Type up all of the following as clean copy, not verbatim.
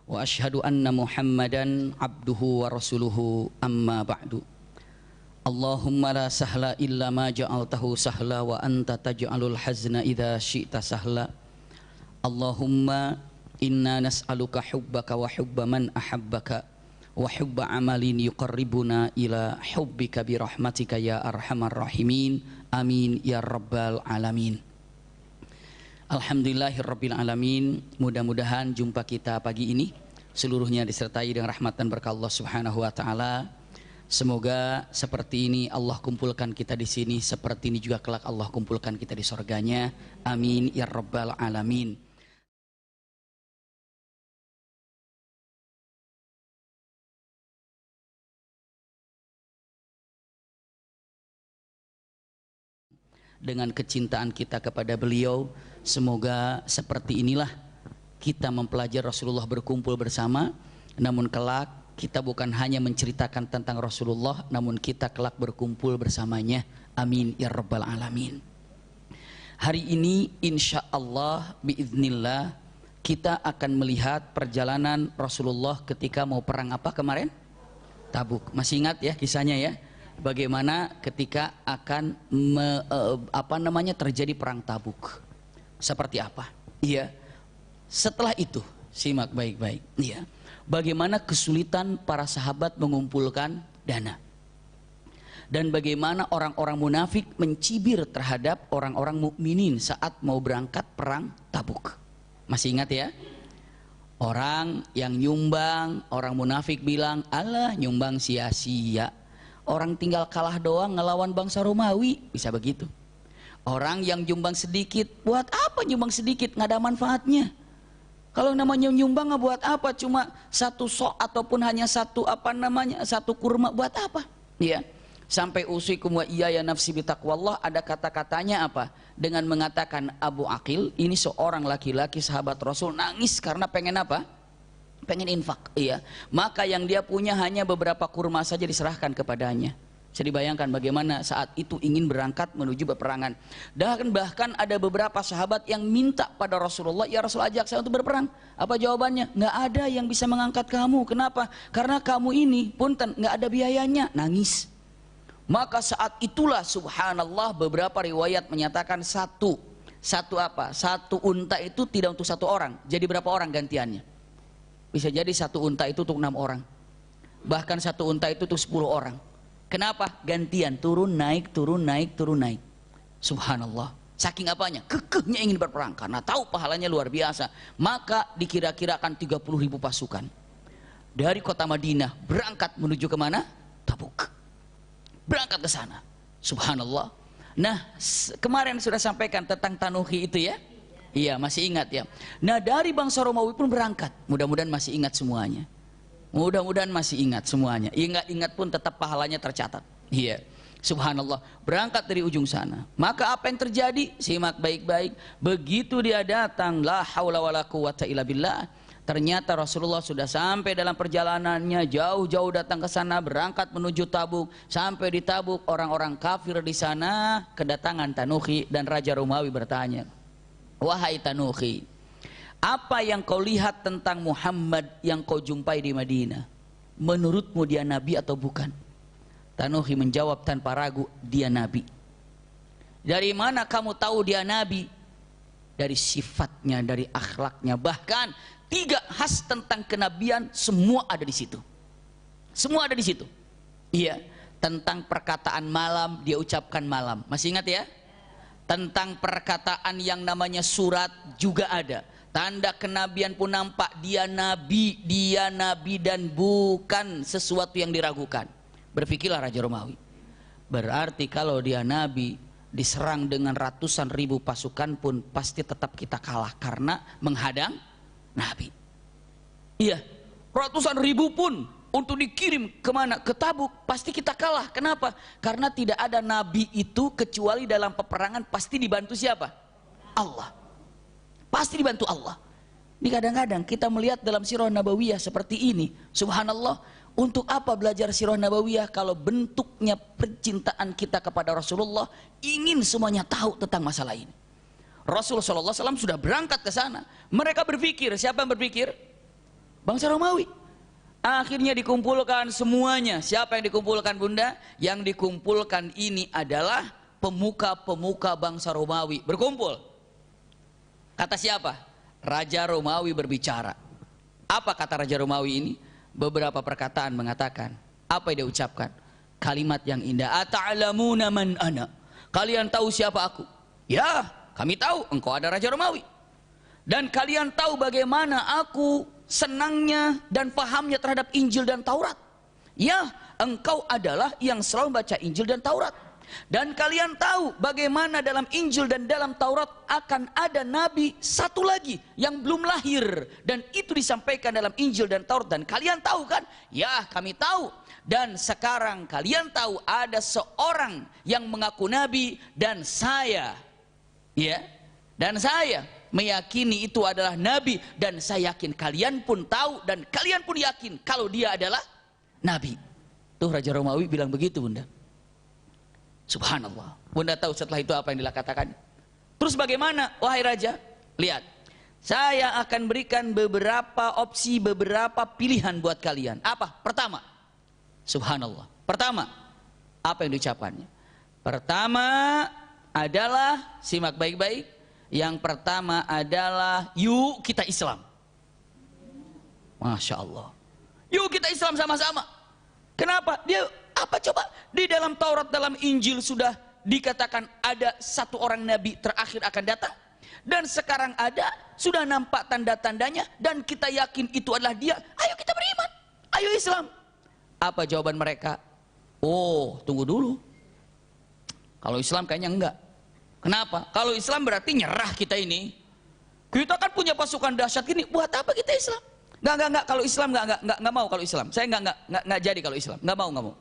wa asyhadu anna Muhammadan abduhu wa rasuluhu amma ba'du. Allahumma la sahla illa ma ja'altahu sahla wa anta taj'alul hazna idza syi'ta sahla. Allahumma inna nas'aluka hubbaka wa hubba man ahabbaka wa hubba amalin yuqarribuna ila hubbika bi rahmatika ya arhamar rahimin. Amin ya rabbal alamin. Alhamdulillahirabbil alamin. Mudah-mudahan jumpa kita pagi ini seluruhnya disertai dengan rahmat dan berkah Allah Subhanahu wa taala. Semoga seperti ini Allah kumpulkan kita di sini, seperti ini juga kelak Allah kumpulkan kita di surganya. Amin ya rabbal alamin. Dengan kecintaan kita kepada beliau, semoga seperti inilah kita mempelajari Rasulullah berkumpul bersama. Namun kelak kita bukan hanya menceritakan tentang Rasulullah, namun kita kelak berkumpul bersamanya. Amin ya rabbal alamin. Hari ini insya Allah biiznillah kita akan melihat perjalanan Rasulullah ketika mau perang apa kemarin? Tabuk. Masih ingat ya kisahnya ya? Bagaimana ketika akan terjadi perang Tabuk? Seperti apa? Iya. Setelah itu simak baik-baik. Iya. Bagaimana kesulitan para sahabat mengumpulkan dana, dan bagaimana orang-orang munafik mencibir terhadap orang-orang mukminin saat mau berangkat perang Tabuk. Masih ingat ya? Orang yang nyumbang, orang munafik bilang, alah nyumbang sia-sia, orang tinggal kalah doang ngelawan bangsa Romawi, bisa begitu. Orang yang nyumbang sedikit, buat apa nyumbang sedikit, nggak ada manfaatnya. Kalau namanya nyumbang buat apa? Cuma satu sok ataupun hanya satu satu kurma, buat apa? Ya. Sampai usikum wa iyaya nafsi bitaqwallah, ada kata-katanya apa? Dengan mengatakan Abu Aqil, ini seorang laki-laki sahabat Rasul, nangis karena pengen apa? Pengen infak. Iya. Maka yang dia punya hanya beberapa kurma saja diserahkan kepadanya. Bisa dibayangkan bagaimana saat itu ingin berangkat menuju peperangan. Dan bahkan ada beberapa sahabat yang minta pada Rasulullah, ya Rasul ajak saya untuk berperang. Apa jawabannya? Nggak ada yang bisa mengangkat kamu. Kenapa? Karena kamu ini punten nggak ada biayanya. Nangis. Maka saat itulah subhanallah beberapa riwayat menyatakan satu unta itu tidak untuk satu orang. Jadi berapa orang gantiannya? Bisa jadi satu unta itu untuk 6 orang. Bahkan satu unta itu untuk 10 orang. Kenapa? Gantian, turun naik, turun naik, turun naik. Subhanallah. Saking apanya? Kekehnya ingin berperang karena tahu pahalanya luar biasa. Maka dikira-kirakan 30.000 pasukan dari kota Madinah berangkat menuju kemana? Tabuk. Berangkat ke sana. Subhanallah. Nah, kemarin sudah sampaikan tentang Tanuhi itu ya. Iya, masih ingat ya. Nah, dari bangsa Romawi pun berangkat. Mudah-mudahan masih ingat semuanya. Mudah-mudahan masih ingat semuanya. Ingat-ingat pun tetap pahalanya tercatat. Iya. Subhanallah. Berangkat dari ujung sana. Maka apa yang terjadi? Simak baik-baik. Begitu dia datang, la haula wala quwata illa billah. Ternyata Rasulullah sudah sampai dalam perjalanannya, jauh-jauh datang ke sana, berangkat menuju Tabuk. Sampai di Tabuk, orang-orang kafir di sana kedatangan Tanuhi, dan Raja Romawi bertanya, wahai Tanuhi, apa yang kau lihat tentang Muhammad yang kau jumpai di Madinah? Menurutmu dia nabi atau bukan? Tanuhi menjawab tanpa ragu, dia nabi. Dari mana kamu tahu dia nabi? Dari sifatnya, dari akhlaknya. Bahkan 3 khas tentang kenabian semua ada di situ. Semua ada di situ. Iya, tentang perkataan malam dia ucapkan malam. Masih ingat ya? Tentang perkataan yang namanya surat juga ada. Tanda kenabian pun nampak, dia nabi dan bukan sesuatu yang diragukan. Berpikirlah Raja Romawi. Berarti kalau dia nabi, diserang dengan ratusan ribu pasukan pun pasti tetap kita kalah karena menghadang nabi. Iya, ratusan ribu pun untuk dikirim kemana? Ke Tabuk, pasti kita kalah. Kenapa? Karena tidak ada nabi itu kecuali dalam peperangan pasti dibantu siapa? Allah. Pasti dibantu Allah. Ini kadang-kadang kita melihat dalam sirah nabawiyah seperti ini. Subhanallah. Untuk apa belajar sirah nabawiyah kalau bentuknya percintaan kita kepada Rasulullah, ingin semuanya tahu tentang masalah ini. Rasulullah SAW sudah berangkat ke sana. Mereka berpikir, siapa yang berpikir? Bangsa Romawi. Akhirnya dikumpulkan semuanya. Siapa yang dikumpulkan, Bunda? Yang dikumpulkan ini adalah pemuka-pemuka bangsa Romawi berkumpul. Kata siapa? Raja Romawi berbicara. Apa kata Raja Romawi ini? Beberapa perkataan mengatakan. Apa yang dia ucapkan? Kalimat yang indah. Ata'lamuna man ana? Kalian tahu siapa aku? Ya, kami tahu engkau ada Raja Romawi. Dan kalian tahu bagaimana aku senangnya dan pahamnya terhadap Injil dan Taurat. Ya, engkau adalah yang selalu baca Injil dan Taurat. Dan kalian tahu bagaimana dalam Injil dan dalam Taurat akan ada nabi satu lagi yang belum lahir. Dan itu disampaikan dalam Injil dan Taurat. Dan kalian tahu kan? Ya, kami tahu. Dan sekarang kalian tahu ada seorang yang mengaku nabi dan saya, ya, dan saya meyakini itu adalah nabi, dan saya yakin kalian pun tahu dan kalian pun yakin kalau dia adalah nabi. Tuh Raja Romawi bilang begitu, Bunda. Subhanallah. Bunda tahu setelah itu apa yang dia katakan? Terus bagaimana, wahai Raja? Lihat, saya akan berikan beberapa opsi, beberapa pilihan buat kalian. Apa? Pertama, subhanallah. Pertama, apa yang diucapkannya? Pertama adalah, simak baik-baik. Yang pertama adalah, yuk kita Islam. Masya Allah. Yuk kita Islam sama-sama. Kenapa? Dia apa coba? Di dalam Taurat, dalam Injil sudah dikatakan ada satu orang nabi terakhir akan datang. Dan sekarang ada, sudah nampak tanda-tandanya, dan kita yakin itu adalah dia. Ayo kita beriman. Ayo Islam. Apa jawaban mereka? Oh, tunggu dulu. Kalau Islam kayaknya enggak. Kenapa? Kalau Islam berarti nyerah kita ini. Kita kan punya pasukan dahsyat gini. Buat apa kita Islam? Enggak. Kalau Islam enggak mau kalau Islam. Saya enggak jadi kalau Islam. Enggak mau.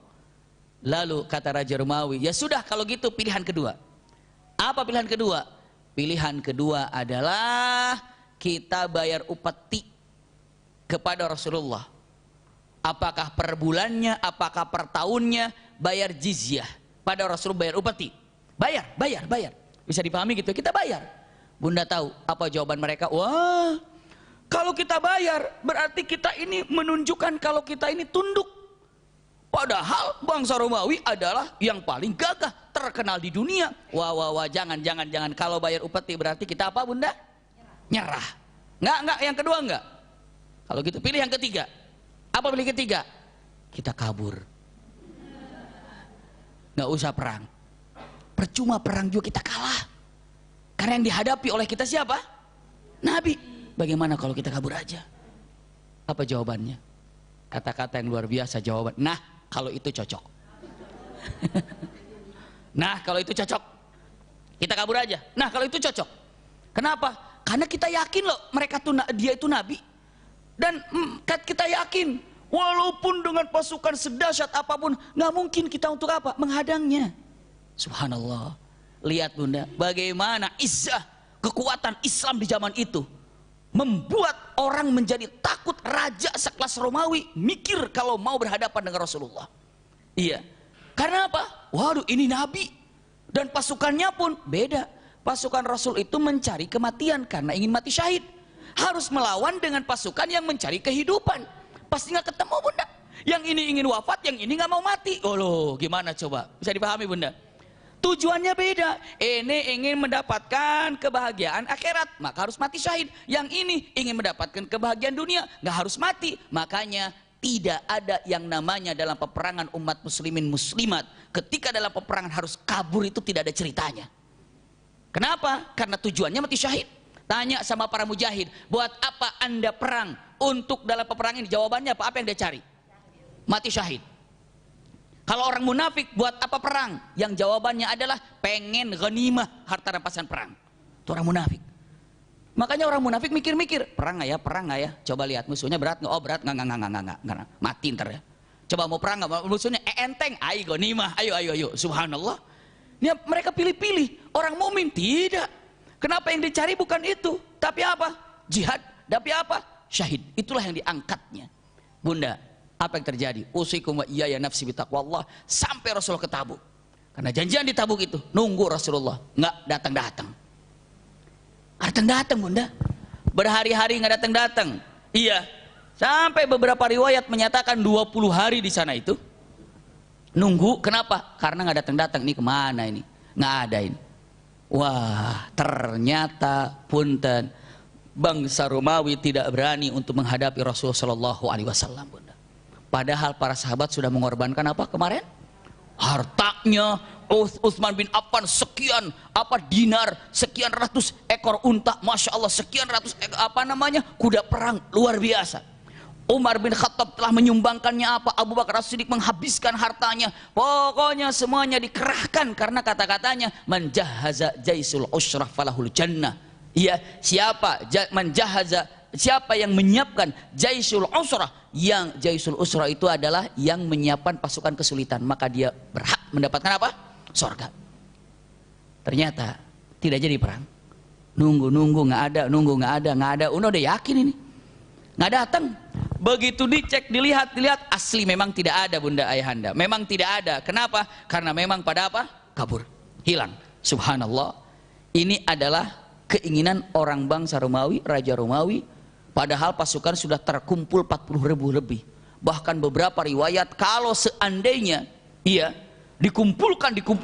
Lalu kata Raja Romawi, ya sudah kalau gitu pilihan kedua. Apa pilihan kedua? Pilihan kedua adalah kita bayar upeti kepada Rasulullah. Apakah per bulannya, apakah per tahunnya, bayar jizyah pada Rasulullah, bayar upeti. Bayar. Bisa dipahami gitu, kita bayar. Bunda tahu apa jawaban mereka? Wah, kalau kita bayar berarti kita ini menunjukkan kalau kita ini tunduk. Padahal bangsa Romawi adalah yang paling gagah, terkenal di dunia. Wah, jangan. Kalau bayar upeti berarti kita apa, Bunda? Nyerah. Enggak, yang kedua enggak. Kalau gitu pilih yang ketiga. Apa pilih ketiga? Kita kabur. Nggak usah perang. Percuma perang juga kita kalah. Karena yang dihadapi oleh kita siapa? Nabi. Bagaimana kalau kita kabur aja? Apa jawabannya? Kata-kata yang luar biasa jawaban. Nah, kalau itu cocok. Nah, kalau itu cocok. Kita kabur aja. Nah, kalau itu cocok. Kenapa? Karena kita yakin loh mereka tuh dia itu nabi. Dan kita yakin walaupun dengan pasukan sedahsyat apapun, nggak mungkin kita untuk apa? Menghadangnya. Subhanallah. Lihat Bunda, bagaimana izzah, kekuatan Islam di zaman itu membuat orang menjadi takut. Raja sekelas Romawi mikir kalau mau berhadapan dengan Rasulullah. Iya. Karena apa? Waduh, ini nabi. Dan pasukannya pun beda. Pasukan Rasul itu mencari kematian karena ingin mati syahid. Harus melawan dengan pasukan yang mencari kehidupan. Pasti nggak ketemu, Bunda. Yang ini ingin wafat, yang ini nggak mau mati. Oh loh, gimana coba? Bisa dipahami, Bunda? Tujuannya beda. Ini ingin mendapatkan kebahagiaan akhirat, maka harus mati syahid. Yang ini ingin mendapatkan kebahagiaan dunia, nggak harus mati. Makanya tidak ada yang namanya dalam peperangan umat muslimin muslimat. Ketika dalam peperangan harus kabur, itu tidak ada ceritanya. Kenapa? Karena tujuannya mati syahid. Tanya sama para mujahid, buat apa anda perang? Untuk dalam peperangan ini jawabannya apa? Apa yang dia cari? Mati syahid. Kalau orang munafik, buat apa perang? Yang jawabannya adalah pengen ghanimah, harta rampasan perang. Itu orang munafik. Makanya orang munafik mikir-mikir, perang nggak ya? Coba lihat musuhnya berat nggak? Oh berat, nggak. Mati ntar ya. Coba mau perang nggak? Musuhnya enteng, ayo ghanimah, ayo. Subhanallah. Ini mereka pilih-pilih. Orang mukmin tidak. Kenapa yang dicari bukan itu? Tapi apa? Jihad. Tapi apa? Syahid. Itulah yang diangkatnya. Bunda, apa yang terjadi? Usikum wa iyaya nafsi bitaqwallah, sampai Rasulullah ke Tabuk. Karena janjian di Tabuk itu nunggu Rasulullah, nggak datang. Bunda. Berhari-hari nggak datang. Iya. Sampai beberapa riwayat menyatakan 20 hari di sana itu nunggu. Kenapa? Karena nggak datang-datang. Ini kemana ini? Nggak ada ini. Wah, ternyata punten bangsa Romawi tidak berani untuk menghadapi Rasulullah Shallallahu Alaihi Wasallam. Padahal para sahabat sudah mengorbankan apa kemarin? Hartanya. Utsman bin Affan sekian dinar, sekian ratus ekor unta, masya Allah, sekian ratus ekor, kuda perang luar biasa. Umar bin Khattab telah menyumbangkannya apa? Abu Bakar As-Siddiq menghabiskan hartanya. Pokoknya semuanya dikerahkan karena kata-katanya menjahaza jaisul usrah falahul jannah. Iya, siapa yang menyiapkan jaisul usrah, yang jaisul usrah itu adalah yang menyiapkan pasukan kesulitan, maka dia berhak mendapatkan apa? Surga. Ternyata tidak jadi perang. Nunggu nggak ada. Udah yakin ini nggak datang. Begitu dicek, dilihat asli memang tidak ada, bunda ayahanda, memang tidak ada. Kenapa? Karena memang pada apa? Kabur, hilang. Subhanallah. Ini adalah keinginan orang bangsa Romawi, Raja Romawi, padahal pasukan sudah terkumpul 40.000 lebih. Bahkan beberapa riwayat kalau seandainya dikumpul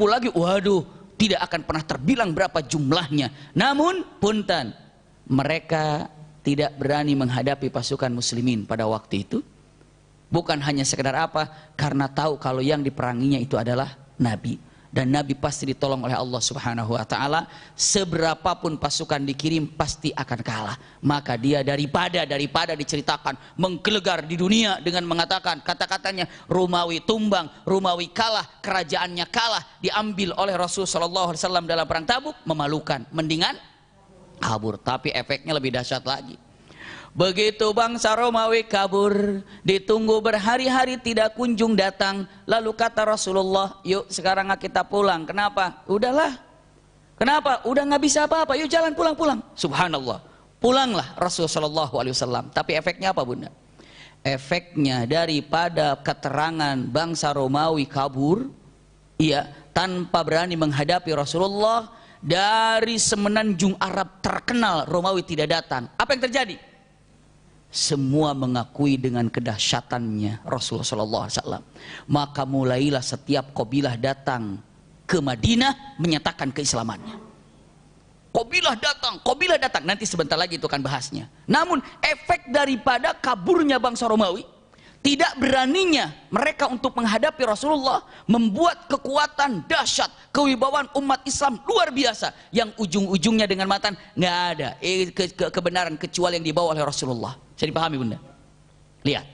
lagi, waduh, tidak akan pernah terbilang berapa jumlahnya. Namun punten, mereka tidak berani menghadapi pasukan muslimin pada waktu itu. Bukan hanya sekedar apa? Karena tahu kalau yang diperanginya itu adalah Nabi. Dan Nabi pasti ditolong oleh Allah Subhanahu wa ta'ala. Seberapapun pasukan dikirim pasti akan kalah. Maka dia daripada diceritakan menggelegar di dunia dengan mengatakan kata-katanya Romawi tumbang, Romawi kalah, kerajaannya kalah, diambil oleh Rasulullah SAW dalam perang Tabuk, memalukan. Mendingan kabur. Tapi efeknya lebih dahsyat lagi. Begitu bangsa Romawi kabur, ditunggu berhari-hari tidak kunjung datang. Lalu kata Rasulullah, yuk sekarang kita pulang. Kenapa? Udahlah. Kenapa? Udah nggak bisa apa-apa. Yuk jalan pulang. Subhanallah. Pulanglah Rasulullah SAW. Tapi efeknya apa, bunda? Efeknya daripada keterangan bangsa Romawi kabur, tanpa berani menghadapi Rasulullah, dari semenanjung Arab terkenal Romawi tidak datang. Apa yang terjadi? Semua mengakui dengan kedahsyatannya Rasulullah SAW. Maka mulailah setiap kabilah datang ke Madinah menyatakan keislamannya. Kabilah datang. Nanti sebentar lagi itu akan bahasnya. Namun efek daripada kaburnya bangsa Romawi, tidak beraninya mereka untuk menghadapi Rasulullah, membuat kekuatan dahsyat, kewibawaan umat Islam luar biasa, yang ujung-ujungnya dengan matan nggak ada kebenaran kecuali yang dibawa oleh Rasulullah. Bisa dipahami, bunda? Lihat,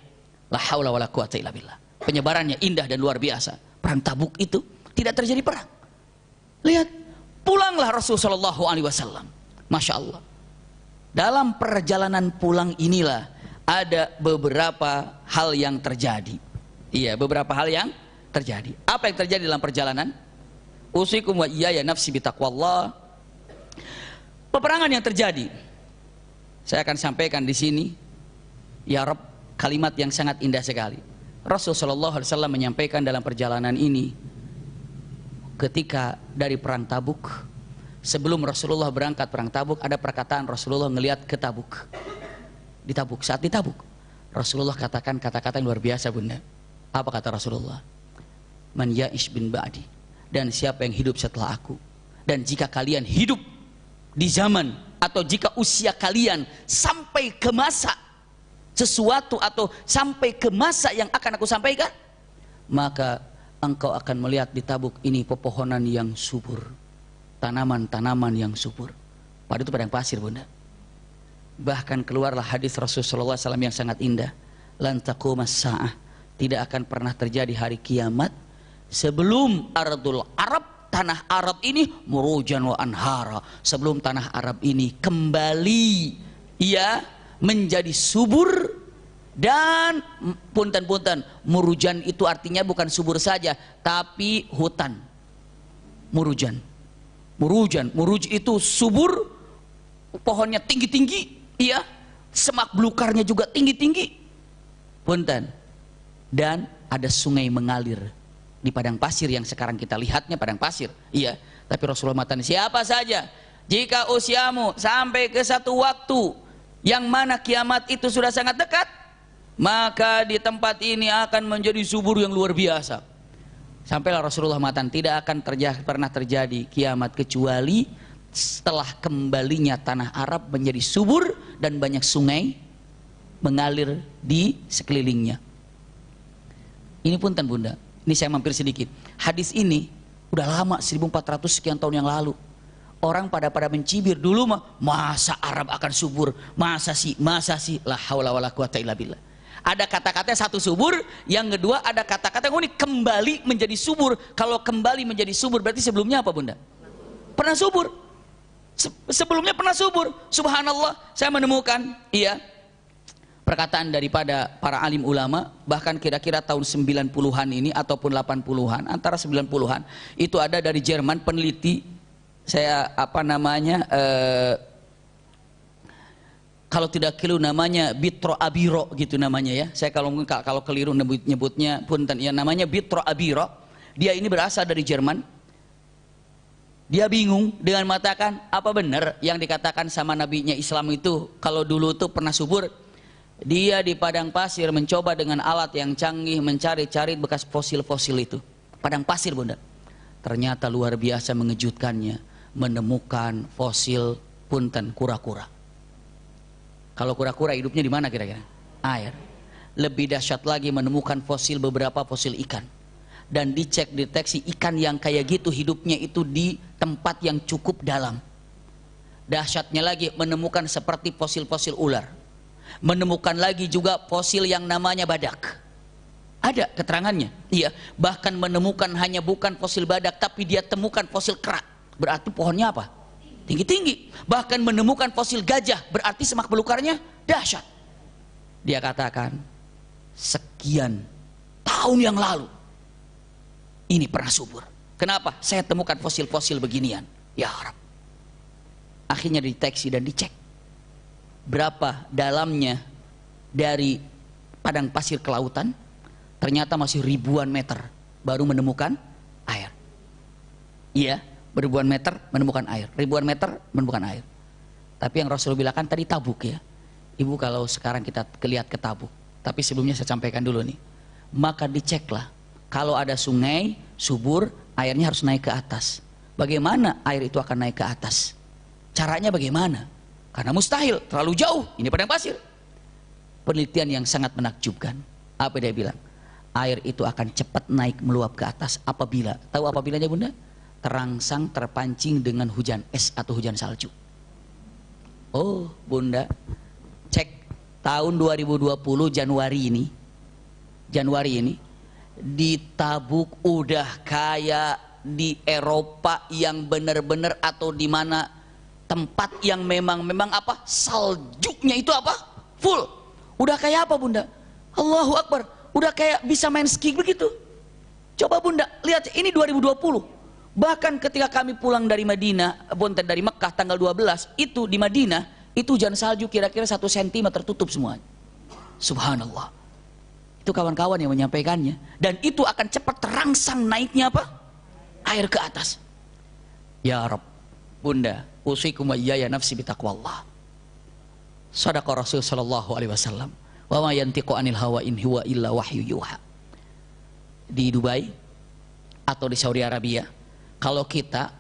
la haula wala quwata illa billah. Penyebarannya indah dan luar biasa. Perang Tabuk itu tidak terjadi perang. Lihat, pulanglah Rasulullah SAW. Masya Allah. Dalam perjalanan pulang inilah ada beberapa hal yang terjadi. Iya, beberapa hal yang terjadi. Apa yang terjadi dalam perjalanan? Usikum wa iyaya nafsi bitaqwallah. Peperangan yang terjadi, saya akan sampaikan di sini. Ya Rabb, kalimat yang sangat indah sekali. Rasulullah SAW menyampaikan dalam perjalanan ini, ketika dari perang Tabuk, sebelum Rasulullah berangkat perang Tabuk, ada perkataan Rasulullah ngelihat ke Tabuk. Saat di Tabuk, Rasulullah katakan kata-kata yang luar biasa, bunda. Apa kata Rasulullah? Man ya'ish bin ba'di, dan siapa yang hidup setelah aku. Dan jika kalian hidup di zaman, atau jika usia kalian sampai ke masa sesuatu, atau sampai ke masa yang akan aku sampaikan, maka engkau akan melihat di Tabuk ini pepohonan yang subur, tanaman-tanaman yang subur. Pada itu padang pasir, bunda. Bahkan keluarlah hadis Rasulullah SAW yang sangat indah. Lan taqumas sa'ah, tidak akan pernah terjadi hari kiamat sebelum ardul Arab, tanah Arab ini murujan wa anhara, sebelum tanah Arab ini kembali menjadi subur. Dan punten-punten, murujan itu artinya bukan subur saja, tapi hutan. Muruj itu subur, pohonnya tinggi-tinggi, semak belukarnya juga tinggi-tinggi, punten. Dan ada sungai mengalir di padang pasir yang sekarang kita lihatnya padang pasir, tapi Rasulullah mengatakan, siapa saja jika usiamu sampai ke satu waktu yang mana kiamat itu sudah sangat dekat, maka di tempat ini akan menjadi subur yang luar biasa. Sampailah Rasulullah mengatakan tidak akan pernah terjadi kiamat kecuali setelah kembalinya tanah Arab menjadi subur dan banyak sungai mengalir di sekelilingnya. Ini punten Bunda, ini saya mampir sedikit. Hadis ini udah lama, 1400 sekian tahun yang lalu. Orang pada mencibir dulu mah, masa Arab akan subur, masa sih, la haula wala quwata illa billah. Ada kata-kata satu subur, yang kedua ada kata-kata yang ini kembali menjadi subur. Kalau kembali menjadi subur berarti sebelumnya apa Bunda? Pernah subur. Sebelumnya pernah subur. Subhanallah, saya menemukan perkataan daripada para alim ulama, bahkan kira-kira tahun 90-an ini ataupun 80-an, antara 90-an, itu ada dari Jerman peneliti, saya kalau tidak keliru namanya Bitro Abiro gitu namanya ya. Saya kalau keliru nyebutnya punten ya, namanya Bitro Abiro. Dia ini berasal dari Jerman. Dia bingung dengan mengatakan apa benar yang dikatakan sama nabinya Islam itu kalau dulu tuh pernah subur. Dia di padang pasir mencoba dengan alat yang canggih mencari-cari bekas fosil-fosil itu. Padang pasir Bunda. Ternyata luar biasa mengejutkannya menemukan fosil punten kura-kura. Kalau kura-kura hidupnya di mana kira-kira? Air. Lebih dahsyat lagi menemukan beberapa fosil ikan. Dan dicek deteksi ikan yang kayak gitu hidupnya itu di tempat yang cukup dalam. Dahsyatnya lagi menemukan seperti fosil-fosil ular. Menemukan lagi juga fosil yang namanya badak. Ada keterangannya. Iya, bahkan menemukan hanya bukan fosil badak tapi dia temukan fosil kera. Berarti pohonnya apa? Tinggi-tinggi. Bahkan menemukan fosil gajah, berarti semak belukarnya dahsyat. Dia katakan sekian tahun yang lalu ini pernah subur. Kenapa? Saya temukan fosil-fosil beginian. Ya Arab. Akhirnya dideteksi dan dicek berapa dalamnya dari padang pasir ke lautan. Ternyata masih ribuan meter baru menemukan air. Iya, ribuan meter menemukan air, ribuan meter menemukan air. Tapi yang Rasul bilang kan tadi Tabuk ya. Ibu kalau sekarang kita lihat ke Tabuk, tapi sebelumnya saya sampaikan dulu nih. Maka diceklah kalau ada sungai subur, airnya harus naik ke atas. Bagaimana air itu akan naik ke atas? Caranya bagaimana? Karena mustahil, terlalu jauh. Ini padang pasir. Penelitian yang sangat menakjubkan. Apa dia bilang? Air itu akan cepat naik meluap ke atas apabila, tahu apabilanya Bunda? Terangsang terpancing dengan hujan es atau hujan salju. Oh Bunda, cek tahun 2020 Januari ini di Tabuk udah kayak di Eropa yang benar-benar atau di mana tempat yang memang apa saljunya itu apa full. Udah kayak apa Bunda? Allahu Akbar. Udah kayak bisa main ski begitu. Coba Bunda lihat ini 2020. Bahkan ketika kami pulang dari Madinah, dari Mekah tanggal 12, itu di Madinah, itu hujan salju kira-kira 1 cm tertutup semua. Subhanallah. Itu kawan-kawan yang menyampaikannya. Dan itu akan cepat terangsang naiknya apa? Air ke atas. Ya Rabb, Bunda, usikum wa iyaya nafsi bitaqwallah. Shadaqa Rasul sallallahu alaihi wasallam. Wa ma yantiqu anil hawa in huwa illa wahyu yuha. Di Dubai atau di Saudi Arabia, kalau kita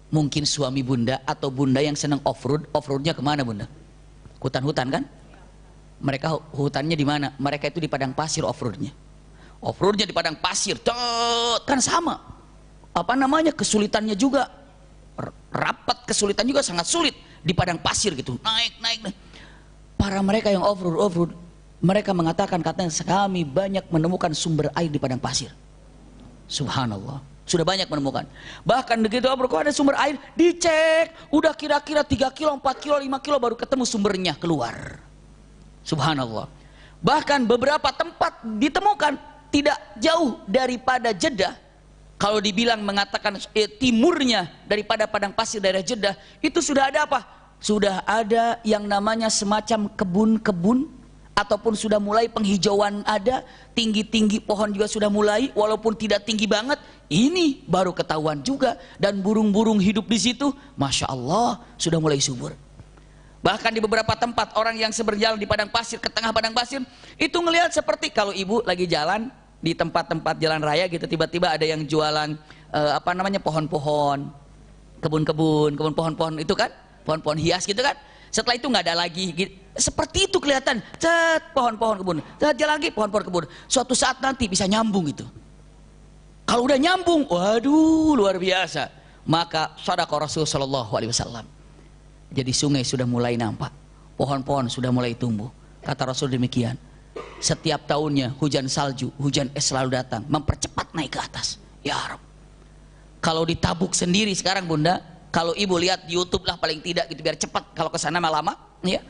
mungkin suami Bunda atau Bunda yang senang off-road, off-roadnya kemana Bunda? Hutan-hutan kan? Mereka hutannya di mana? Mereka itu di padang pasir off-roadnya. Off-roadnya di padang pasir, kan sama. Apa namanya? Kesulitannya juga rapat, kesulitan juga sangat sulit di padang pasir gitu. Naik. Para mereka yang off-road, mereka mengatakan katanya kami banyak menemukan sumber air di padang pasir. Subhanallah. Sudah banyak menemukan. Bahkan begitu kok ada sumber air, dicek, udah kira-kira 3 kilo, 4 kilo, 5 kilo baru ketemu sumbernya keluar. Subhanallah. Bahkan beberapa tempat ditemukan tidak jauh daripada Jeddah. Kalau dibilang mengatakan timurnya daripada padang pasir daerah Jeddah, itu sudah ada apa? Sudah ada yang namanya semacam kebun-kebun, ataupun sudah mulai penghijauan ada, tinggi-tinggi pohon juga sudah mulai, walaupun tidak tinggi banget. Ini baru ketahuan juga, dan burung-burung hidup di situ, masya Allah sudah mulai subur. Bahkan di beberapa tempat orang yang berjalan di padang pasir, ke tengah padang pasir, itu ngelihat seperti kalau ibu lagi jalan di tempat-tempat jalan raya gitu, tiba-tiba ada yang jualan apa namanya, pohon-pohon, kebun-kebun, kebun pohon-pohon itu kan, pohon-pohon hias gitu kan. Setelah itu nggak ada lagi, gitu. Seperti itu kelihatan, pohon-pohon kebun, jalan lagi pohon-pohon kebun. Suatu saat nanti bisa nyambung itu. Kalau udah nyambung, waduh luar biasa. Maka shadaqa Rasul sallallahu alaihi wasallam. Jadi sungai sudah mulai nampak, pohon-pohon sudah mulai tumbuh. Kata Rasul demikian. Setiap tahunnya hujan salju, hujan es selalu datang, mempercepat naik ke atas. Ya Rabb. Kalau di Tabuk sendiri sekarang bunda, kalau ibu lihat di YouTube lah paling tidak gitu biar cepat. Kalau ke sana mah lama, ya.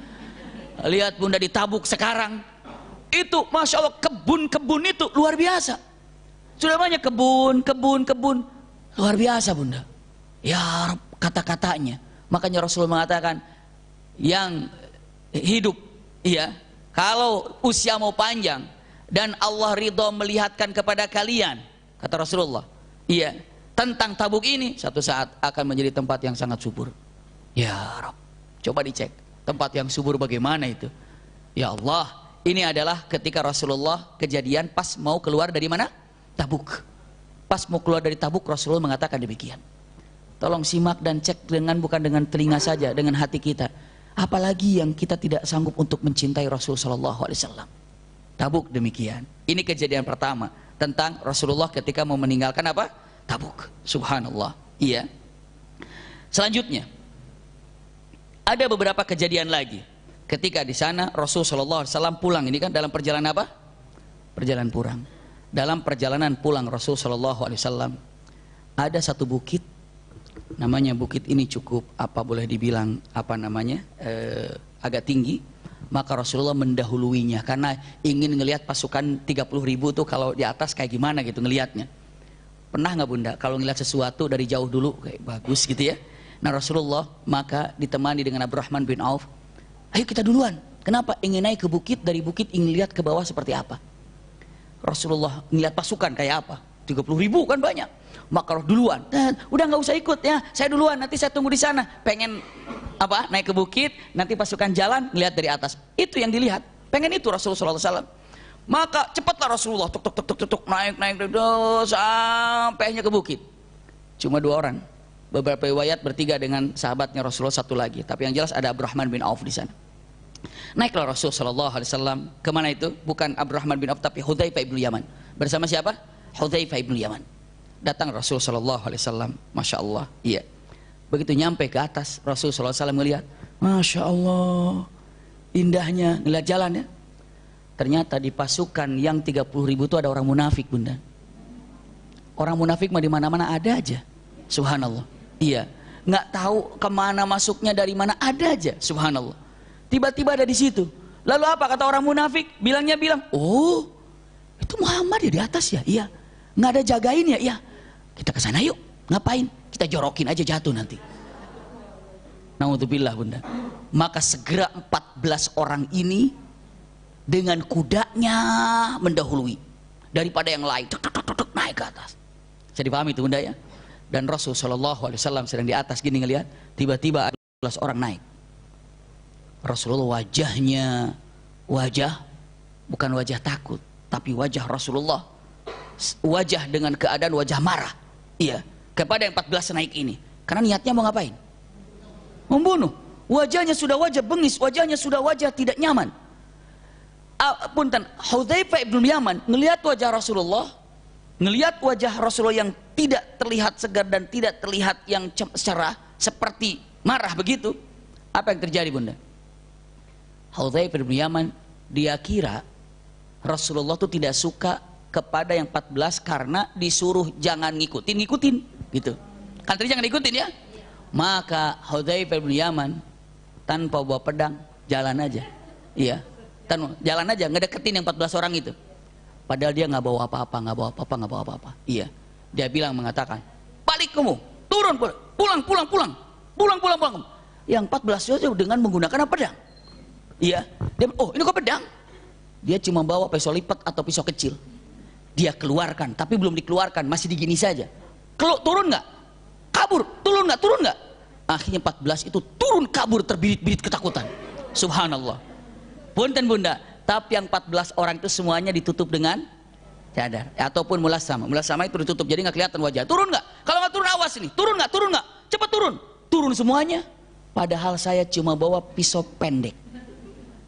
Lihat bunda di Tabuk sekarang, itu masya Allah kebun-kebun itu luar biasa. Sudah banyak kebun, luar biasa bunda. Ya Rabb, kata-katanya. Makanya Rasul mengatakan yang hidup, iya, kalau usia mau panjang dan Allah ridho melihatkan kepada kalian, kata Rasulullah, iya, tentang Tabuk ini satu saat akan menjadi tempat yang sangat subur. Ya Rabb, coba dicek tempat yang subur bagaimana itu. Ya Allah, ini adalah ketika Rasulullah kejadian pas mau keluar dari mana? Tabuk. Pas mau keluar dari Tabuk, Rasulullah mengatakan demikian. Tolong simak dan cek bukan dengan telinga saja, dengan hati kita. Apalagi yang kita tidak sanggup untuk mencintai Rasul sallallahu alaihi wasallam. Tabuk demikian. Ini kejadian pertama tentang Rasulullah ketika mau meninggalkan apa? Tabuk. Subhanallah. Iya. Selanjutnya ada beberapa kejadian lagi. Ketika di sana Rasul sallallahu alaihi wasallam pulang, ini kan dalam perjalanan apa? Perjalanan pulang. Dalam perjalanan pulang Rasul sallallahu alaihi wasallam ada satu bukit. Namanya bukit ini cukup apa boleh dibilang apa namanya agak tinggi. Maka Rasulullah mendahuluinya karena ingin ngelihat pasukan 30.000 tuh kalau di atas kayak gimana gitu ngelihatnya. Pernah nggak bunda kalau ngelihat sesuatu dari jauh dulu kayak bagus gitu ya. Nah Rasulullah maka ditemani dengan Abdurrahman bin Auf. Ayo kita duluan. Kenapa? Ingin naik ke bukit, dari bukit ingin lihat ke bawah seperti apa. Rasulullah ngelihat pasukan kayak apa. 30.000 kan banyak. Maka duluan, udah nggak usah ikut ya, saya duluan, nanti saya tunggu di sana. Pengen apa? Naik ke bukit, nanti pasukan jalan, ngelihat dari atas. Itu yang dilihat. Pengen itu Rasulullah SAW. Maka cepatlah Rasulullah, tuk, naik, sampai ke bukit. Cuma 2 orang. Beberapa riwayat bertiga dengan sahabatnya Rasulullah, 1 lagi. Tapi yang jelas ada Abdurrahman bin Auf di sana. Naiklah Rasulullah SAW. Kemana itu? Bukan Abdurrahman bin Auf, tapi Hudzaifah ibn Yaman. Bersama siapa? Hudzaifah ibn Yaman. Datang Rasul sallallahu alaihi wasallam, masya Allah, iya. Begitu nyampe ke atas, Rasul sallallahu alaihi wasallam melihat, masya Allah, indahnya ngeliat jalan ya. Ternyata di pasukan yang 30.000 itu ada orang munafik bunda. Orang munafik mah di mana-mana ada aja, subhanallah. Iya, nggak tahu kemana masuknya dari mana ada aja, subhanallah. Tiba-tiba ada di situ. Lalu apa kata orang munafik? Bilang, oh, itu Muhammad ya di atas ya, iya. Nggak ada jagain ya, iya. Kita ke sana yuk. Ngapain? Kita jorokin aja jatuh nanti. Naudzubillah bunda. Maka segera 14 orang ini dengan kudanya mendahului daripada yang lain. Naik ke atas. Bisa dipahami itu bunda ya. Dan Rasul sallallahu alaihi wasallam sedang di atas gini ngelihat. Tiba-tiba ada 14 orang naik. Rasulullah wajahnya bukan wajah takut, tapi wajah Rasulullah wajah dengan keadaan wajah marah. Iya, kepada yang 14 naik ini. Karena niatnya mau ngapain? Membunuh. Wajahnya sudah wajah bengis, wajahnya sudah wajah tidak nyaman. Punten, Hudzaifah ibn Yaman ngelihat wajah Rasulullah, ngelihat wajah Rasulullah yang tidak terlihat segar dan tidak terlihat yang cerah, seperti marah begitu. Apa yang terjadi bunda? Hudzaifah ibn Yaman dia kira Rasulullah itu tidak suka kepada yang 14 karena disuruh jangan ngikutin gitu. Kan tadi jangan ikutin ya. Maka Hudzaifah bin Yaman tanpa bawa pedang jalan aja. Iya. Jalan aja ngedeketin yang 14 orang itu. Padahal dia nggak bawa apa-apa. Iya. Dia mengatakan, "Balik kamu, turun, pulang." Yang 14 itu dengan menggunakan pedang. Iya. Dia, oh ini kok pedang? Dia cuma bawa pisau lipat atau pisau kecil. Dia keluarkan, tapi belum dikeluarkan, masih digini saja. Turun nggak? Kabur, turun nggak? Akhirnya 14 itu turun kabur terbirit-birit ketakutan. Subhanallah. Punten bunda, tapi yang 14 orang itu semuanya ditutup dengan cadar ataupun mulasama. Mulasama itu ditutup jadi nggak kelihatan wajah. Turun nggak? Kalau nggak turun awas ini. Turun nggak? Turun nggak? Cepat turun. Turun semuanya. Padahal saya cuma bawa pisau pendek.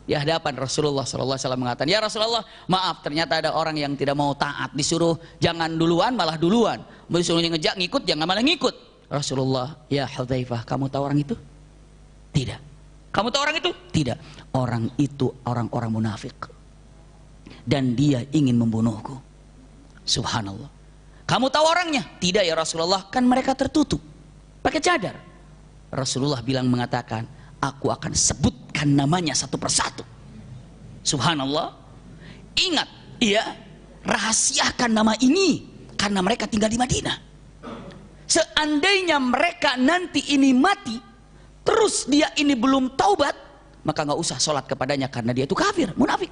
Di hadapan Rasulullah SAW mengatakan, ya Rasulullah, maaf ternyata ada orang yang tidak mau taat, disuruh jangan duluan malah duluan, disuruh ngejak ngikut jangan malah ngikut. Rasulullah, ya Hudzaifah, kamu tahu orang itu? Tidak. Kamu tahu orang itu? Tidak. Orang itu orang-orang munafik dan dia ingin membunuhku. Subhanallah. Kamu tahu orangnya? Tidak ya Rasulullah, kan mereka tertutup pakai cadar. Rasulullah mengatakan, aku akan sebutkan namanya satu persatu. Subhanallah. Ingat, ya, rahasiakan nama ini karena mereka tinggal di Madinah. Seandainya mereka nanti ini mati, terus dia ini belum taubat, maka nggak usah sholat kepadanya karena dia itu kafir, munafik.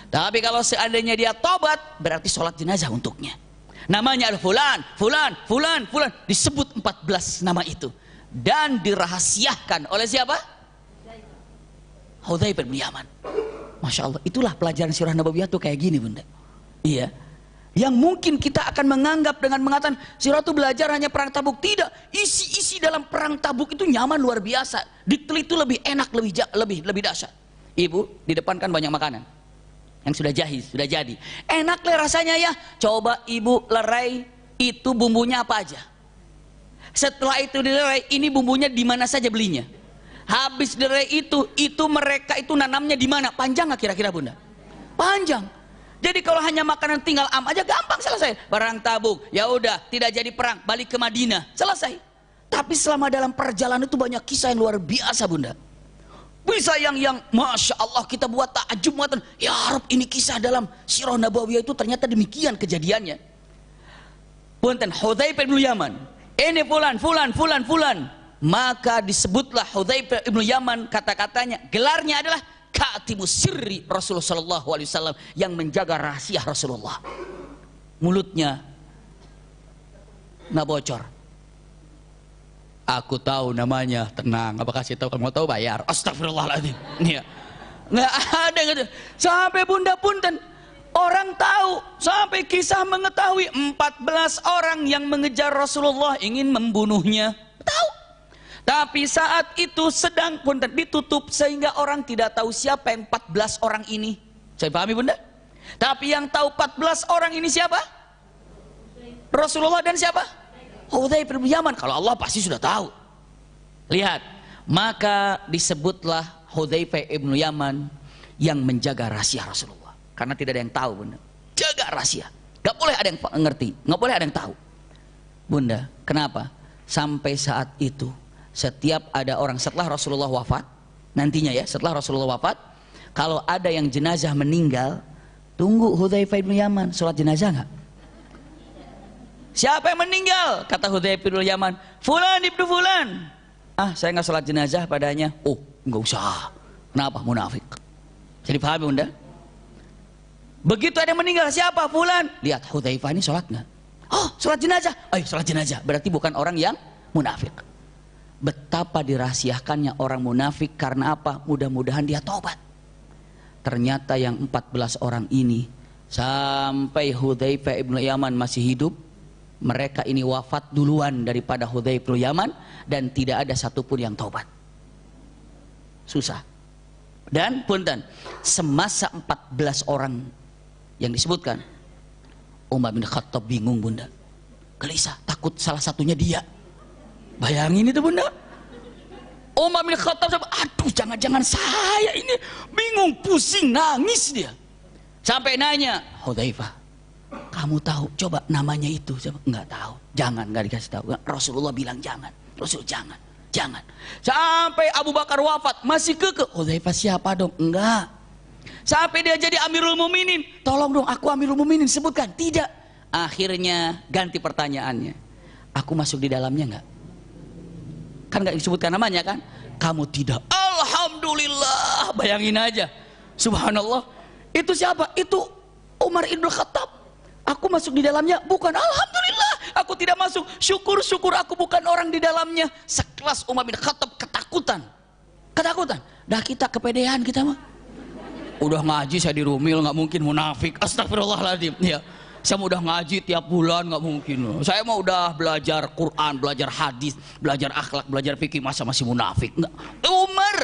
Tapi kalau seandainya dia taubat, berarti sholat jenazah untuknya. Namanya adalah fulan, fulan, fulan, fulan. Disebut 14 nama itu. Dan dirahasiakan oleh siapa? Hudzaifah bin Yaman. Masya Allah, itulah pelajaran sirah Nabawiyah tuh kayak gini bunda. Iya. Yang mungkin kita akan menganggap dengan mengatakan sirah itu belajar hanya perang Tabuk. Tidak, isi-isi dalam perang Tabuk itu nyaman luar biasa. Ditelit itu lebih enak, lebih dahsyat. Ibu, di depan kan banyak makanan yang sudah jahiz, sudah jadi. Enak lah rasanya ya. Coba ibu lerai itu bumbunya apa aja. Setelah itu dilerai, ini bumbunya di mana saja belinya. Habis dilerai itu mereka itu nanamnya di mana? Panjang nggak kira-kira bunda? Panjang. Jadi kalau hanya makanan tinggal aja gampang selesai. Perang Tabuk, ya udah tidak jadi perang, balik ke Madinah, selesai. Tapi selama dalam perjalanan itu banyak kisah yang luar biasa bunda. Bisa yang masya Allah kita buat takjub mengatakan, ya Rabb ini kisah dalam sirah Nabawiyah itu ternyata demikian kejadiannya. Punten Hudzaifah bin Yaman, ini fulan, fulan, fulan, fulan. Maka disebutlah Hudzaifah bin Yaman, kata-katanya, gelarnya adalah Katimus Sirri Rasulullah Sallallahu Alaihi Wasallam, yang menjaga rahasia Rasulullah. Mulutnya nggak bocor. Aku tahu namanya, tenang. Apa kasih tahu? Kalau mau tahu bayar. Astagfirullahaladzim. Iya. Nggak ada gitu. Sampai bunda punten, orang tahu, sampai kisah mengetahui 14 orang yang mengejar Rasulullah ingin membunuhnya. Tahu. Tapi saat itu sedang punten ditutup sehingga orang tidak tahu siapa yang 14 orang ini. Saya pahami bunda? Tapi yang tahu 14 orang ini siapa? Rasulullah dan siapa? Hudzaifah bin Yaman. Kalau Allah pasti sudah tahu. Lihat, maka disebutlah Hudzaifah bin Yaman yang menjaga rahasia Rasulullah. Karena tidak ada yang tahu bunda. Jaga rahasia. Gak boleh ada yang ngerti, gak boleh ada yang tahu. Bunda, kenapa? Sampai saat itu setiap ada orang setelah Rasulullah wafat, nantinya ya setelah Rasulullah wafat, kalau ada yang jenazah meninggal, tunggu Hudzaifah bin Yaman sholat jenazah nggak? Siapa yang meninggal? Kata Hudzaifah bin Yaman, fulan ibnu fulan. Ah, saya nggak sholat jenazah padanya. Oh, nggak usah. Kenapa? Munafik. Jadi paham bunda? Begitu ada yang meninggal, siapa? Fulan. Lihat Hudzaifah ini sholat nggak? Oh, sholat jenazah. Ayo sholat jenazah. Berarti bukan orang yang munafik. Betapa dirahasiakannya orang munafik karena apa? Mudah-mudahan dia tobat. Ternyata yang 14 orang ini sampai Hudzaifah bin Yaman masih hidup, mereka ini wafat duluan daripada Hudzaifah bin Yaman dan tidak ada satupun yang tobat. Susah. Dan punten, semasa 14 orang yang disebutkan, Umar bin Khattab bingung bunda, gelisah, takut salah satunya dia. Bayangin itu bunda, Umar bin Khattab, aduh jangan-jangan saya ini, bingung, pusing, nangis dia. Sampai nanya, Hudzaifah, kamu tahu coba namanya itu? Enggak tahu. Jangan, enggak dikasih tahu. Rasulullah bilang jangan. Rasul jangan, jangan. Sampai Abu Bakar wafat masih kekeh. Hudzaifah siapa dong? Enggak. Sampai dia jadi Amirul Mukminin, tolong dong aku Amirul Mukminin, sebutkan. Tidak. Akhirnya ganti pertanyaannya, aku masuk di dalamnya enggak? Kan nggak disebutkan namanya kan? Kamu tidak. Alhamdulillah, bayangin aja. Subhanallah. Itu siapa? Itu Umar ibn Khattab. Aku masuk di dalamnya, bukan. Alhamdulillah, aku tidak masuk. Syukur-syukur aku bukan orang di dalamnya. Sekelas Umar bin Khattab ketakutan. Ketakutan. Dah kita kepedean kita mah. Udah ngaji saya di Rumil, nggak mungkin munafik. Astagfirullahaladzim. Ya. Saya mau udah ngaji tiap bulan, nggak mungkin. Saya mau udah belajar Quran, belajar hadis, belajar akhlak, belajar fikih, masa masih munafik? Nggak. Umar,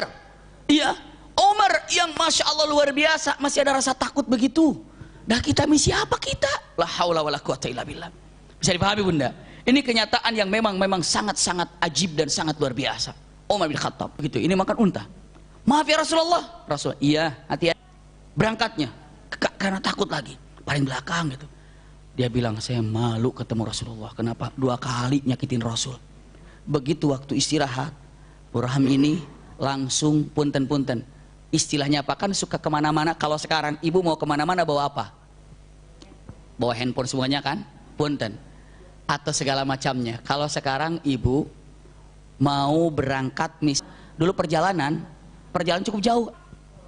iya, Umar yang masya Allah luar biasa, masih ada rasa takut begitu. Dah kita misi apa kita? La haula wala quwata illa billah. Bisa dipahami Bunda? Ini kenyataan yang memang sangat-sangat ajib dan sangat luar biasa. Umar bin Khattab begitu. Ini makan unta. Maaf ya Rasulullah. Rasul, iya, hati-hati. Berangkatnya karena takut lagi, paling belakang gitu. Dia bilang, saya malu ketemu Rasulullah. Kenapa? 2 kali nyakitin Rasul. Begitu waktu istirahat, Burham ini langsung punten-punten. Istilahnya apa? Kan suka kemana-mana. Kalau sekarang ibu mau kemana-mana bawa apa? Bawa handphone semuanya kan? Punten. Atau segala macamnya. Kalau sekarang ibu mau berangkat, dulu perjalanan cukup jauh.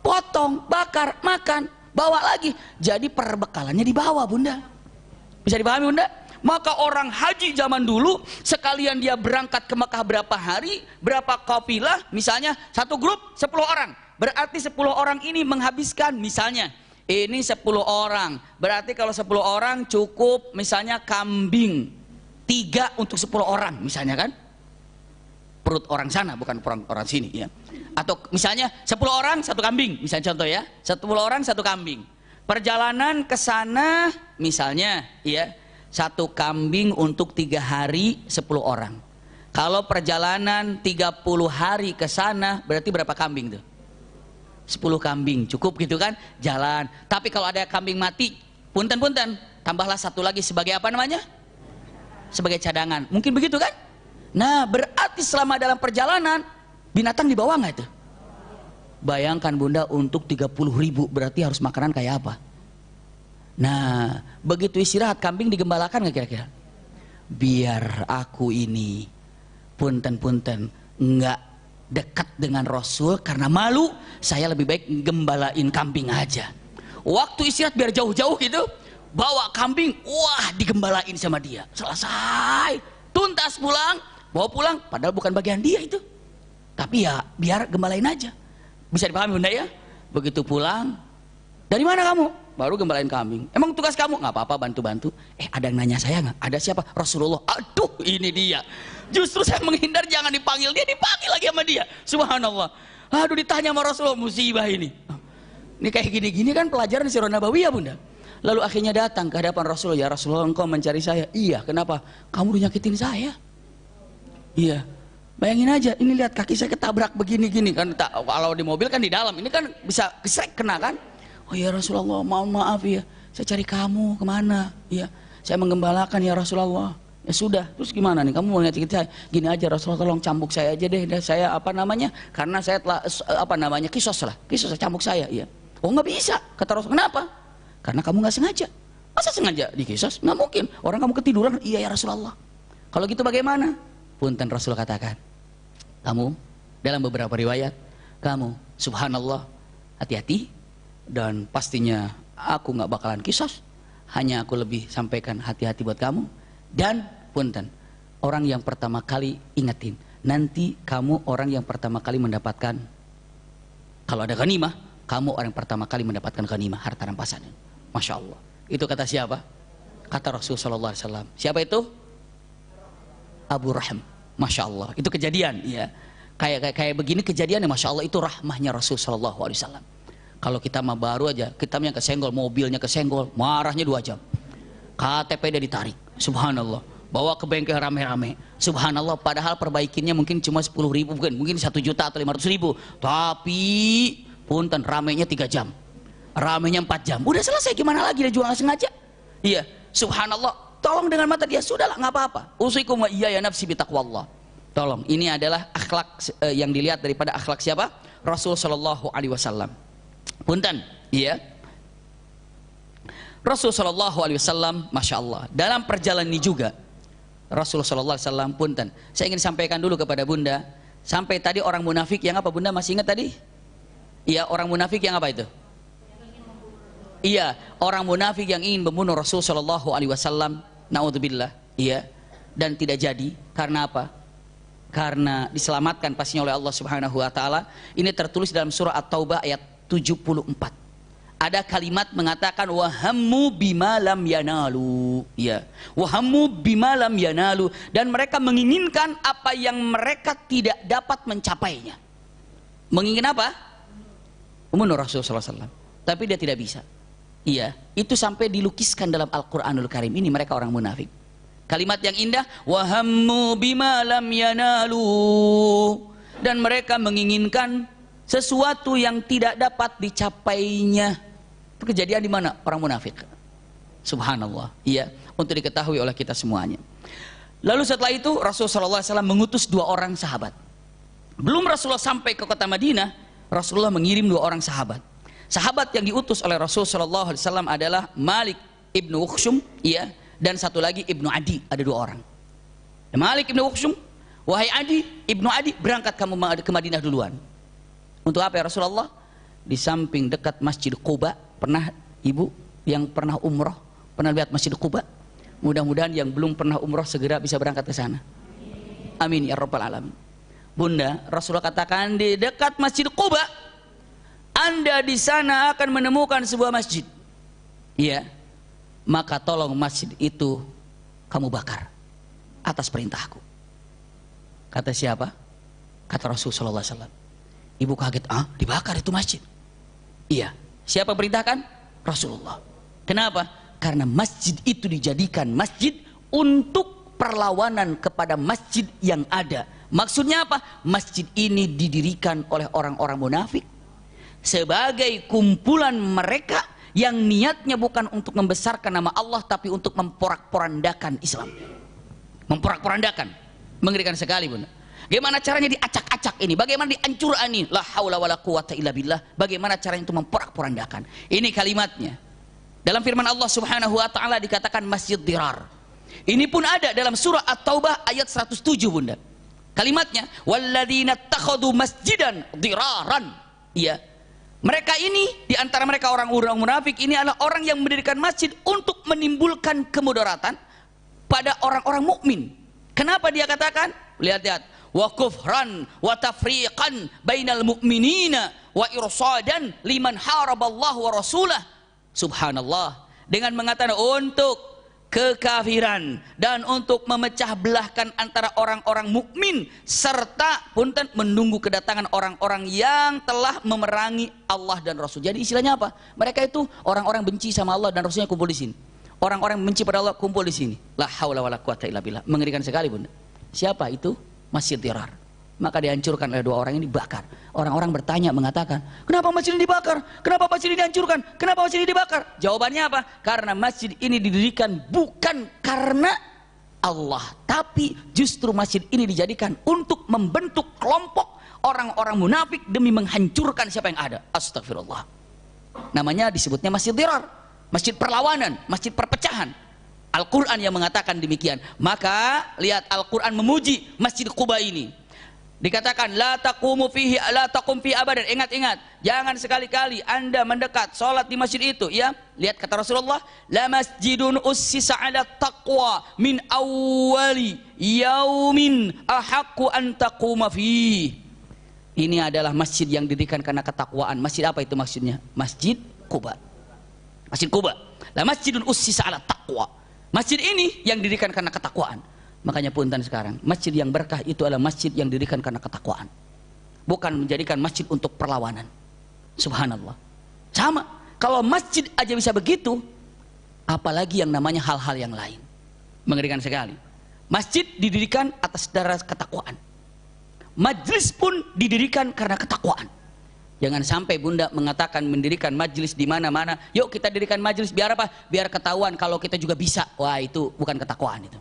Potong, bakar, makan, bawa lagi. Jadi perbekalannya dibawa Bunda. Bisa dipahami Bunda? Maka orang haji zaman dulu sekalian dia berangkat ke Mekah berapa hari, berapa kafilah, misalnya satu grup 10 orang. Berarti 10 orang ini menghabiskan misalnya ini 10 orang. Berarti kalau 10 orang cukup misalnya kambing 3 untuk 10 orang misalnya kan? Perut orang sana bukan orang sini ya. Atau misalnya 10 orang 1 kambing, misalnya contoh ya. 10 orang 1 kambing. Perjalanan ke sana misalnya ya 1 kambing untuk 3 hari 10 orang. Kalau perjalanan 30 hari ke sana berarti berapa kambing tuh? 10 kambing cukup gitu kan jalan. Tapi kalau ada kambing mati punten-punten tambahlah 1 lagi sebagai apa namanya? Sebagai cadangan. Mungkin begitu kan? Nah berarti selama dalam perjalanan binatang dibawa nggak itu? Bayangkan Bunda untuk 30.000 berarti harus makanan kayak apa? Nah begitu istirahat kambing digembalakan nggak kira-kira? Biar aku ini punten-punten nggak dekat dengan Rasul karena malu, saya lebih baik gembalain kambing aja. Waktu istirahat biar jauh-jauh gitu, bawa kambing, wah digembalain sama dia. Selesai, tuntas pulang, bawa pulang, padahal bukan bagian dia itu. Tapi ya biar gembalain aja. Bisa dipahami Bunda ya? Begitu pulang, dari mana kamu? Baru gembalain kambing. Emang tugas kamu? Nggak apa-apa, bantu-bantu. Ada yang nanya saya nggak? Ada siapa? Rasulullah. Aduh, ini dia. Justru saya menghindar jangan dipanggil, dia dipanggil lagi sama dia. Subhanallah. Aduh, ditanya sama Rasulullah, musibah ini. Ini kayak gini-gini kan pelajaran Sirah Nabawiyah Bunda. Lalu akhirnya datang ke hadapan Rasulullah. Ya Rasulullah, engkau mencari saya. Iya, kenapa? Kamu udah nyakitin saya. Iya. Bayangin aja, ini lihat kaki saya ketabrak begini-gini kan. Kalau di mobil kan di dalam, ini kan bisa kesrek kena kan. Oh ya Rasulullah, mohon maaf ya, saya cari kamu kemana? Ya, saya menggembalakan ya Rasulullah. Ya sudah, terus gimana nih? Kamu mau nyakitin saya? Gini aja Rasulullah, tolong cambuk saya aja deh. Saya apa namanya? Karena saya telah apa namanya kisos lah, kisos cambuk saya. Ya. Oh nggak bisa, kata Rasul. Kenapa? Karena kamu nggak sengaja. Masa sengaja dikisos? Nggak mungkin. Orang kamu ketiduran. Iya ya Rasulullah. Kalau gitu bagaimana? Punten Rasul katakan. Kamu dalam beberapa riwayat kamu subhanallah hati-hati dan pastinya aku nggak bakalan kisos, hanya aku lebih sampaikan hati-hati buat kamu. Dan punten orang yang pertama kali ingetin nanti kamu orang yang pertama kali mendapatkan, kalau ada ghanimah kamu orang yang pertama kali mendapatkan ghanimah harta rampasan. Masya Allah. Itu kata siapa? Kata Rasulullah SAW. Siapa itu? Abu Rahim. Masya Allah, itu kejadian ya. Kayak begini kejadian ya Masya Allah, itu rahmahnya Rasul Sallallahu Alaihi Wasallam. Kalau kita mah baru aja, kita yang kesenggol, mobilnya kesenggol, marahnya 2 jam. KTP dia ditarik, subhanallah. Bawa ke bengkel rame-rame, subhanallah. Padahal perbaikinnya mungkin cuma 10.000, mungkin 1 juta atau 500.000. Tapi punten ramenya 3 jam, ramenya 4 jam. Udah selesai, gimana lagi, dia juga nggak sengaja. Iya, subhanallah. Tolong dengan mata dia, sudahlah nggak apa-apa. Usikum wa iyaya nafsi bitaqwallah. Tolong, ini adalah akhlak yang dilihat daripada akhlak siapa? Rasul Shallallahu Alaihi Wasallam. Punten, iya. Rasul Shallallahu Alaihi Wasallam, masya Allah. Dalam perjalanan ini juga, Rasul Shallallahu Alaihi Wasallam, punten. Saya ingin sampaikan dulu kepada Bunda. Sampai tadi orang munafik yang apa Bunda masih ingat tadi? Iya, orang munafik yang apa itu? Iya, orang munafik yang ingin membunuh Rasul Shallallahu Alaihi Wasallam. Naudzubillah. Iya. dan tidak jadi. Karena apa? Karena diselamatkan pastinya oleh Allah Subhanahu wa taala. Ini tertulis dalam surah At-Taubah ayat 74. Ada kalimat mengatakan wahammu bima lam yanalu, ya, wahammu bima lam yanalu, dan mereka menginginkan apa yang mereka tidak dapat mencapainya. Menginginkan apa? Membunuh Rasulullah SAW, tapi dia tidak bisa. Iya, itu sampai dilukiskan dalam Al-Quranul Karim. Ini mereka orang munafik. Kalimat yang indah, wahammu bima lam yanalu, dan mereka menginginkan sesuatu yang tidak dapat dicapainya. Kejadian di mana? Orang munafik. Subhanallah. Iya, untuk diketahui oleh kita semuanya. Lalu setelah itu Rasulullah SAW mengutus 2 orang sahabat. Belum Rasulullah sampai ke kota Madinah, Rasulullah mengirim 2 orang sahabat. Sahabat yang diutus oleh Rasulullah SAW adalah Malik ibnu Uqsum, iya, dan satu lagi Ibnu Adi. Ada 2 orang. Malik ibnu Uqsum, wahai Adi, Ibnu Adi, berangkat kamu ke Madinah duluan. Untuk apa ya Rasulullah? Di samping dekat Masjid Quba. Pernah ibu yang pernah umroh pernah lihat Masjid Quba? Mudah-mudahan yang belum pernah umroh segera bisa berangkat ke sana. Amin ya rabbal alamin. Bunda, Rasulullah katakan di dekat Masjid Quba, Anda di sana akan menemukan sebuah masjid. Iya. Maka tolong masjid itu kamu bakar atas perintahku. Kata siapa? Kata Rasulullah SAW. Ibu kaget, dibakar itu masjid? Iya. Siapa perintahkan? Rasulullah. Kenapa? Karena masjid itu dijadikan masjid untuk perlawanan kepada masjid yang ada. Maksudnya apa? Masjid ini didirikan oleh orang-orang munafik sebagai kumpulan mereka yang niatnya bukan untuk membesarkan nama Allah, tapi untuk memporak-porandakan Islam. Memporak-porandakan. Mengerikan sekali, Bunda. Bagaimana caranya diacak-acak ini? Bagaimana dihancur ini? La haula wala quwata illa billah. Bagaimana caranya itu memporak-porandakan? Ini kalimatnya. Dalam firman Allah Subhanahu wa taala dikatakan masjid dirar. Ini pun ada dalam surah At-Taubah ayat 107, Bunda. Kalimatnya walladzina takhadhu masjidan diraran. Iya. Mereka ini di antara mereka orang-orang munafik ini adalah orang yang mendirikan masjid untuk menimbulkan kemudaratan pada orang-orang mukmin. Kenapa dia katakan? Lihat-lihat. Wa kufran wa tafriqan bainal mu'minina wa irsadan liman haraballahu wa rasulah. Subhanallah. Dengan mengatakan untuk kekafiran dan untuk memecah belahkan antara orang-orang mukmin serta punten menunggu kedatangan orang-orang yang telah memerangi Allah dan Rasul. Jadi istilahnya apa? Mereka itu orang-orang benci sama Allah dan Rasulnya kumpul di sini. Orang-orang benci pada Allah kumpul di sini. La haula wala quwata illa billah. Mengerikan sekali, Bunda. Siapa itu? Masjid dirar. Maka dihancurkan oleh 2 orang ini, dibakar. Orang-orang bertanya mengatakan, kenapa masjid ini dibakar? Kenapa masjid ini dihancurkan? Kenapa masjid ini dibakar? Jawabannya apa? Karena masjid ini didirikan bukan karena Allah, tapi justru masjid ini dijadikan untuk membentuk kelompok orang-orang munafik demi menghancurkan siapa yang ada. Astagfirullah. Namanya disebutnya masjid dirar, masjid perlawanan, masjid perpecahan. Al-Quran yang mengatakan demikian. Maka lihat Al-Quran memuji Masjid Quba ini. Dikatakan la taqumu fihi la taqum fi abadan. Ingat-ingat, jangan sekali-kali Anda mendekat salat di masjid itu, ya. Lihat kata Rasulullah, la masjidun ussisa 'ala taqwa min awwali yaumin ahaqqu an taquma fihi. Ini adalah masjid yang didirikan karena ketakwaan. Masjid apa itu maksudnya? Masjid Quba. Masjid Quba. La masjidun ussisa 'ala taqwa. Masjid ini yang didirikan karena ketakwaan. Makanya punten sekarang, masjid yang berkah itu adalah masjid yang didirikan karena ketakwaan. Bukan menjadikan masjid untuk perlawanan. Subhanallah. Sama, kalau masjid aja bisa begitu, apalagi yang namanya hal-hal yang lain. Mengerikan sekali. Masjid didirikan atas dasar ketakwaan. Majlis pun didirikan karena ketakwaan. Jangan sampai Bunda mengatakan mendirikan majlis di mana-mana. Yuk kita dirikan majlis biar apa? Biar ketahuan kalau kita juga bisa. Wah, itu bukan ketakwaan itu.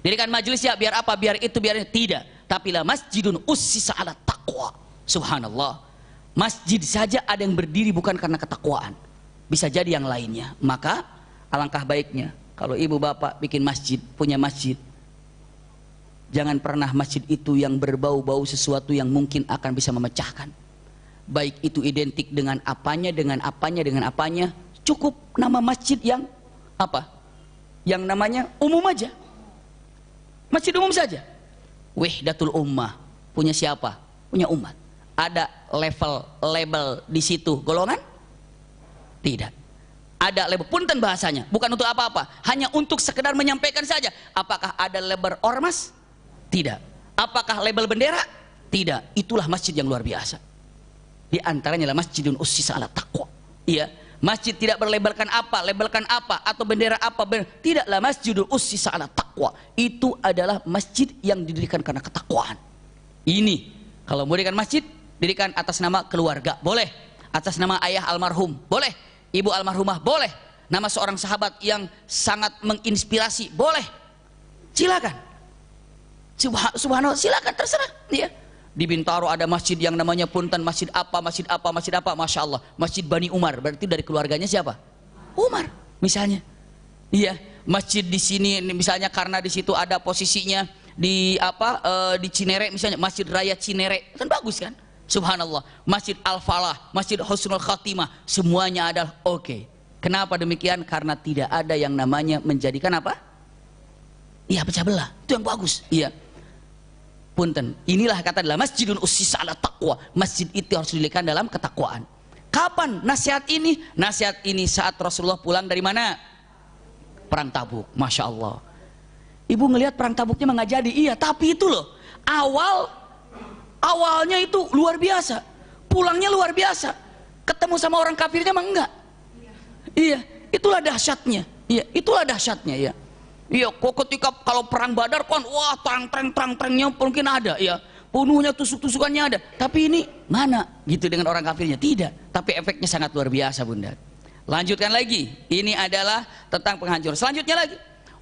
Dirikan majlis ya biar apa? Biar itu biar itu. Tidak. Tapi lah masjidun ussisa 'ala taqwa. Subhanallah. Masjid saja ada yang berdiri bukan karena ketakwaan. Bisa jadi yang lainnya. Maka alangkah baiknya kalau ibu bapak bikin masjid, punya masjid, jangan pernah masjid itu yang berbau-bau sesuatu yang mungkin akan bisa memecahkan. Baik itu identik dengan apanya, dengan apanya, dengan apanya. Cukup nama masjid yang apa? Yang namanya umum aja. Masjid umum saja. Wahdatul ummah. Punya siapa? Punya umat. Ada label di situ golongan? Tidak. Ada label, punten bahasanya, bukan untuk apa-apa, hanya untuk sekedar menyampaikan saja. Apakah ada label ormas? Tidak. Apakah label bendera? Tidak. Itulah masjid yang luar biasa. Di antaranya adalah masjidun ussisa ala taqwa. Iya, masjid tidak berlabelkan apa, atau bendera apa, tidaklah masjidun ussisa ala taqwa. Itu adalah masjid yang didirikan karena ketakwaan. Ini, kalau mau dirikan masjid, dirikan atas nama keluarga, boleh. Atas nama ayah almarhum, boleh. Ibu almarhumah, boleh. Nama seorang sahabat yang sangat menginspirasi, boleh. Silakan. Subhanallah, silakan, terserah. Ya. Di Bintaro ada masjid yang namanya punten, masjid apa, masya Allah, masjid Bani Umar, berarti dari keluarganya siapa? Umar, misalnya. Iya, masjid di sini misalnya karena di situ ada posisinya di di Cinere misalnya, Masjid Raya Cinere, kan bagus kan? Subhanallah. Masjid Al-Falah, Masjid Husnul Khatimah, semuanya adalah oke. Kenapa demikian? Karena tidak ada yang namanya menjadikan apa? Iya, pecah belah. Itu yang bagus. Iya. Punten. Inilah kata adalah masjidun ussisa ala taqwa. Masjid itu harus didirikan dalam ketakwaan. Kapan nasihat ini? Nasihat ini saat Rasulullah pulang dari mana? Perang Tabuk. Masya Allah. Ibu ngelihat perang Tabuknya nggak jadi. Iya, tapi itu loh. Awalnya itu luar biasa. Pulangnya luar biasa. Ketemu sama orang kafirnya mah enggak. Iya, itulah dahsyatnya. Iya, itulah dahsyatnya ya. Iya, kok ketika kalau perang Badar kan wah terang-terangnya mungkin ada ya. Penuhnya tusuk-tusukannya ada. Tapi ini mana gitu dengan orang kafirnya? Tidak. Tapi efeknya sangat luar biasa, Bunda. Lanjutkan lagi. Ini adalah tentang penghancuran. Selanjutnya lagi.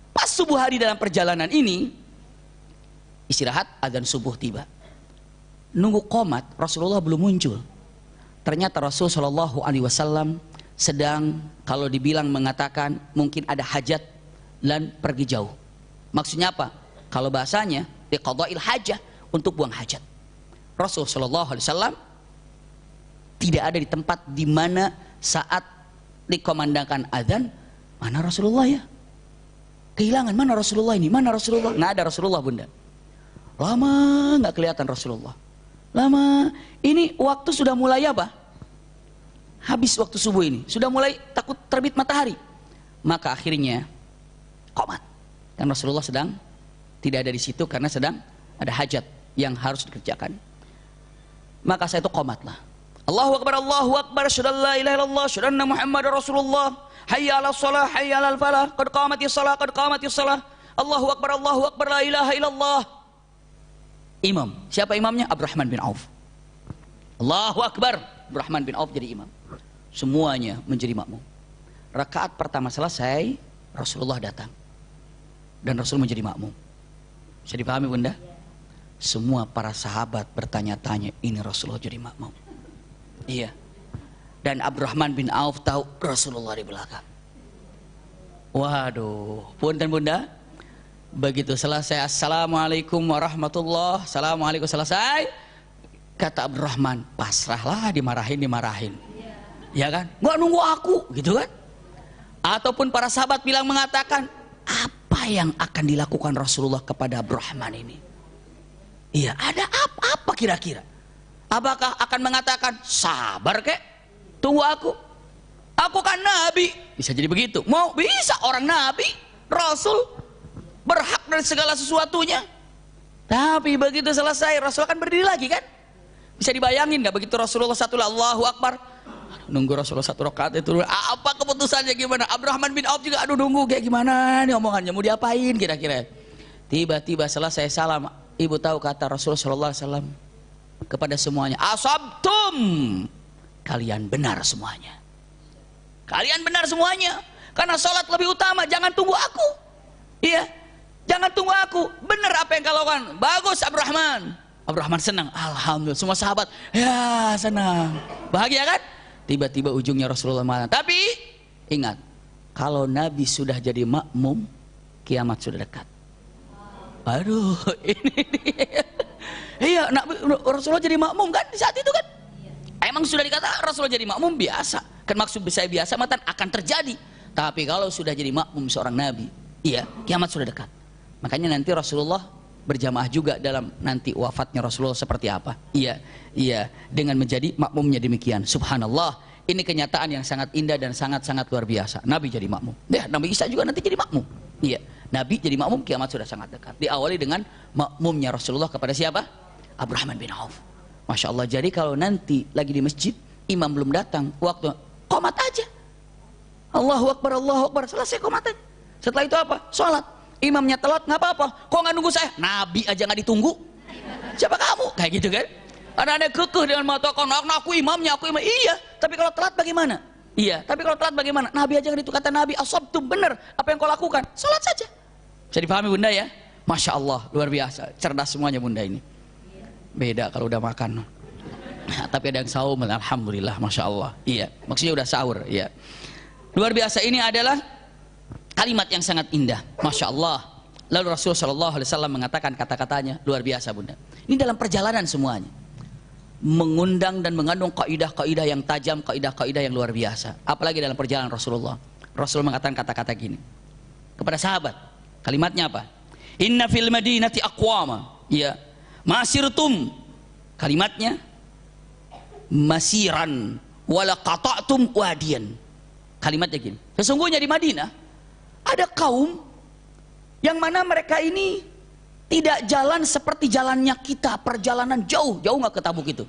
Pas subuh hari dalam perjalanan ini istirahat, azan subuh tiba. Nunggu qomat, Rasulullah belum muncul. Ternyata Rasul Shallallahu Alaihi Wasallam sedang, kalau dibilang mengatakan mungkin ada hajat dan pergi jauh. Maksudnya apa? Kalau bahasanya biqada'il hajah, untuk buang hajat. Rasul Shallallahu Alaihi Wasallam tidak ada di tempat di mana saat dikomandangkan azan, mana Rasulullah ya? Kehilangan, mana Rasulullah ini? Mana Rasulullah? Nggak ada Rasulullah, Bunda. Lama nggak kelihatan Rasulullah. Lama. Ini waktu sudah mulai apa? Habis waktu subuh ini. Sudah mulai takut terbit matahari. Maka akhirnya qomat. Dan Rasulullah sedang tidak ada di situ karena sedang ada hajat yang harus dikerjakan. Maka saya itu qomatlah. Allahu Akbar, Allahu Akbar, asyhadu an la ilaha illallah, asyhadu anna Muhammadar Rasulullah. Hayya 'alas shalah, hayya 'alal falah, qad qamatis shalah, qad qamatis shalah. Allahu Akbar, la ilaha illallah. Imam. Siapa imamnya? Abdurrahman bin Auf. Allahu Akbar. Abdurrahman bin Auf jadi imam. Semuanya menjadi makmum. Rakaat pertama selesai, Rasulullah datang. Dan Rasul menjadi makmum. Bisa dipahami, Bunda? Semua para sahabat bertanya-tanya, ini Rasulullah jadi makmum. Iya. Dan Abdurrahman bin Auf tahu Rasulullah di belakang. Waduh, punten Bunda. Begitu selesai, assalamualaikum warahmatullah, assalamualaikum, selesai, kata Abdurrahman, pasrahlah, dimarahin. Ya kan, nggak nunggu aku gitu kan. Ataupun para sahabat bilang mengatakan, apa yang akan dilakukan Rasulullah kepada Abdurrahman ini? Iya, ada apa kira-kira? Apakah akan mengatakan sabar kek, tunggu aku kan nabi? Bisa jadi begitu. Mau bisa orang nabi, Rasul berhak dari segala sesuatunya. Tapi begitu selesai, Rasul akan berdiri lagi kan? Bisa dibayangin nggak begitu Rasulullah satu Allahu Akbar, nunggu Rasulullah satu rakaat itu apa keputusannya gimana? Abdurrahman bin Auf juga aduh nunggu kayak gimana nih omongannya, mau diapain kira-kira? Tiba-tiba selesai salam, ibu tahu kata Rasulullah SAW kepada semuanya, asabtum, kalian benar semuanya. Kalian benar semuanya. Karena sholat lebih utama, jangan tunggu aku. Iya, jangan tunggu aku. Benar apa yang kau lakukan. Bagus Abdurrahman. Abdurrahman senang. Alhamdulillah. Semua sahabat ya senang. Bahagia kan? Tiba-tiba ujungnya Rasulullah mengatakan, tapi ingat, kalau Nabi sudah jadi makmum, kiamat sudah dekat. Aduh, ini dia. Iya, Rasulullah jadi makmum kan di saat itu kan? Emang sudah dikata Rasulullah jadi makmum biasa. Kan maksud saya biasa matan akan terjadi. Tapi kalau sudah jadi makmum seorang nabi, iya, kiamat sudah dekat. Makanya nanti Rasulullah berjamaah juga dalam nanti wafatnya Rasulullah seperti apa. Iya, dengan menjadi makmumnya demikian. Subhanallah, ini kenyataan yang sangat indah dan sangat-sangat luar biasa. Nabi jadi makmum. Ya, Nabi Isa juga nanti jadi makmum. Iya, Nabi jadi makmum, kiamat sudah sangat dekat. Diawali dengan makmumnya Rasulullah kepada siapa? Abdurrahman bin Auf. Masya Allah. Jadi kalau nanti lagi di masjid, imam belum datang, waktu qomat aja. Allahu Akbar, Allahu Akbar, selesai qomat aja. Setelah itu apa? Sholat. Imamnya telat, nggak apa-apa. Kok nggak nunggu saya? Nabi aja nggak ditunggu. Siapa kamu? Kayak gitu kan? Ada kekeh dengan mengatakan, aku imamnya, aku imam. Iya, tapi kalau telat bagaimana? Iya, tapi kalau telat bagaimana? Nabi aja nggak ditunggu. Kata Nabi, asabtum, benar. Apa yang kau lakukan? Sholat saja. Bisa dipahami bunda ya? Masya Allah, luar biasa. Cerdas semuanya bunda ini. Beda kalau udah makan. Nah, tapi ada yang saum, alhamdulillah, masya Allah. Iya, maksudnya udah sahur. Iya. Luar biasa, ini adalah kalimat yang sangat indah, masya Allah. Lalu Rasulullah SAW mengatakan kata-katanya luar biasa bunda. Ini dalam perjalanan semuanya, mengundang dan mengandung kaidah-kaidah yang tajam, kaidah-kaidah yang luar biasa. Apalagi dalam perjalanan Rasulullah. Rasulullah mengatakan kata-kata gini kepada sahabat. Kalimatnya apa? Inna fil madinati aqwama, ya, masirtum. Kalimatnya masiran wala qata'tum wadiyan. Kalimatnya gini, sesungguhnya di Madinah ada kaum yang mana mereka ini tidak jalan seperti jalannya kita, perjalanan jauh nggak ke Tabuk itu.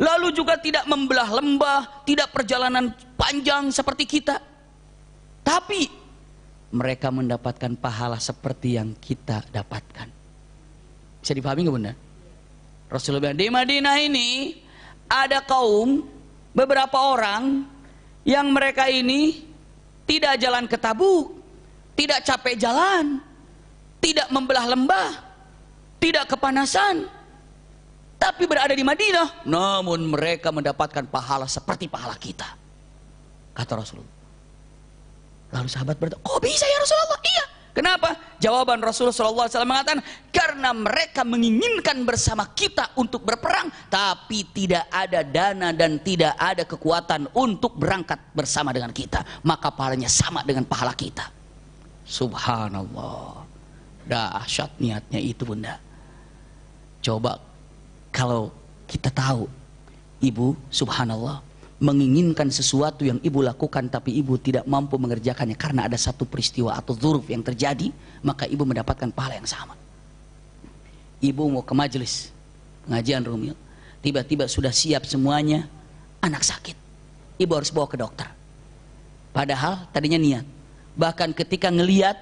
Lalu juga tidak membelah lembah, tidak perjalanan panjang seperti kita. Tapi mereka mendapatkan pahala seperti yang kita dapatkan. Bisa dipahami nggak bunda? Rasulullah bilang, di Madinah ini ada kaum, beberapa orang yang mereka ini tidak jalan ke Tabuk, tidak capek jalan, tidak membelah lembah, tidak kepanasan, tapi berada di Madinah, namun mereka mendapatkan pahala seperti pahala kita, kata Rasulullah. Lalu sahabat bertanya, kok bisa ya Rasulullah? Iya. Kenapa? Jawaban Rasulullah SAW mengatakan, karena mereka menginginkan bersama kita untuk berperang, tapi tidak ada dana dan tidak ada kekuatan untuk berangkat bersama dengan kita, maka pahalanya sama dengan pahala kita. Subhanallah, dahsyat niatnya itu bunda. Coba kalau kita tahu ibu, subhanallah, menginginkan sesuatu yang ibu lakukan tapi ibu tidak mampu mengerjakannya karena ada satu peristiwa atau dzuruf yang terjadi, maka ibu mendapatkan pahala yang sama. Ibu mau ke majelis pengajian Rumil, tiba-tiba sudah siap semuanya, anak sakit, ibu harus bawa ke dokter, padahal tadinya niat. Bahkan ketika ngelihat,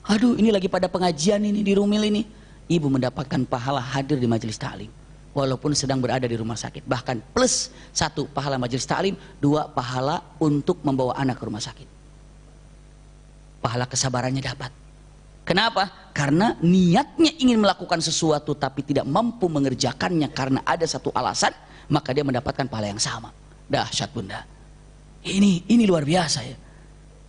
aduh ini lagi pada pengajian ini di Rumil ini, ibu mendapatkan pahala hadir di majelis ta'lim walaupun sedang berada di rumah sakit. Bahkan plus 1 pahala majelis ta'lim, 2 pahala untuk membawa anak ke rumah sakit. Pahala kesabarannya dapat. Kenapa? Karena niatnya ingin melakukan sesuatu tapi tidak mampu mengerjakannya karena ada satu alasan, maka dia mendapatkan pahala yang sama. Dahsyat bunda. Ini luar biasa ya.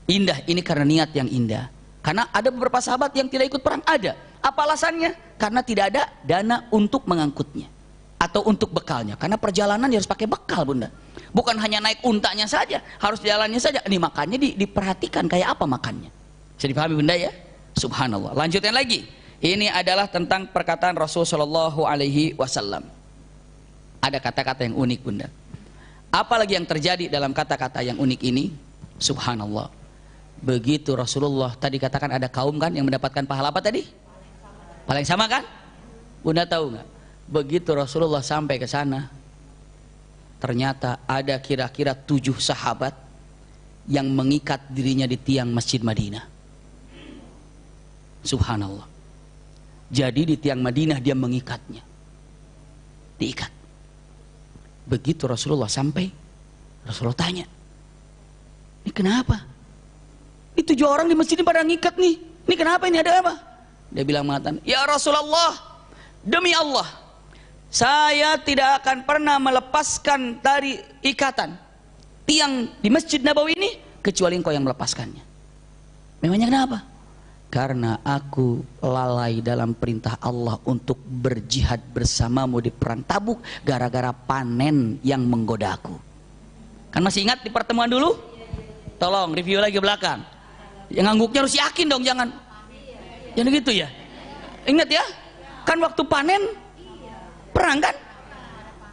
Indah, ini karena niat yang indah. Karena ada beberapa sahabat yang tidak ikut perang, ada. Apa alasannya? Karena tidak ada dana untuk mengangkutnya atau untuk bekalnya, karena perjalanan dia harus pakai bekal bunda, bukan hanya naik untanya saja, harus jalannya saja. Ini makanya diperhatikan kayak apa makannya. Bisa dipahami bunda ya? Subhanallah. Lanjutkan lagi, ini adalah tentang perkataan Rasul Shallallahu Alaihi Wasallam. Ada kata-kata yang unik bunda. Apalagi yang terjadi dalam kata-kata yang unik ini? Subhanallah. Begitu Rasulullah tadi katakan ada kaum kan yang mendapatkan pahala apa tadi? Pahala yang sama kan? Bunda tahu nggak? Begitu Rasulullah sampai ke sana, ternyata ada kira-kira 7 sahabat yang mengikat dirinya di tiang Masjid Madinah. Subhanallah. Jadi di tiang Madinah dia mengikatnya, diikat. Begitu Rasulullah sampai, Rasulullah tanya, ini kenapa? Ini 7 orang di masjid ini pada ngikat nih. Ini kenapa, ini ada apa? Dia bilang mengatakan, ya Rasulullah, demi Allah, saya tidak akan pernah melepaskan dari ikatan tiang di Masjid Nabawi ini kecuali engkau yang melepaskannya. Memangnya kenapa? Karena aku lalai dalam perintah Allah untuk berjihad bersamamu di perang Tabuk gara-gara panen yang menggodaku. Kan masih ingat di pertemuan dulu? Tolong review lagi belakang. Yang ngangguknya harus yakin dong, jangan. Jangan gitu ya. Ingat ya, kan waktu panen perang kan?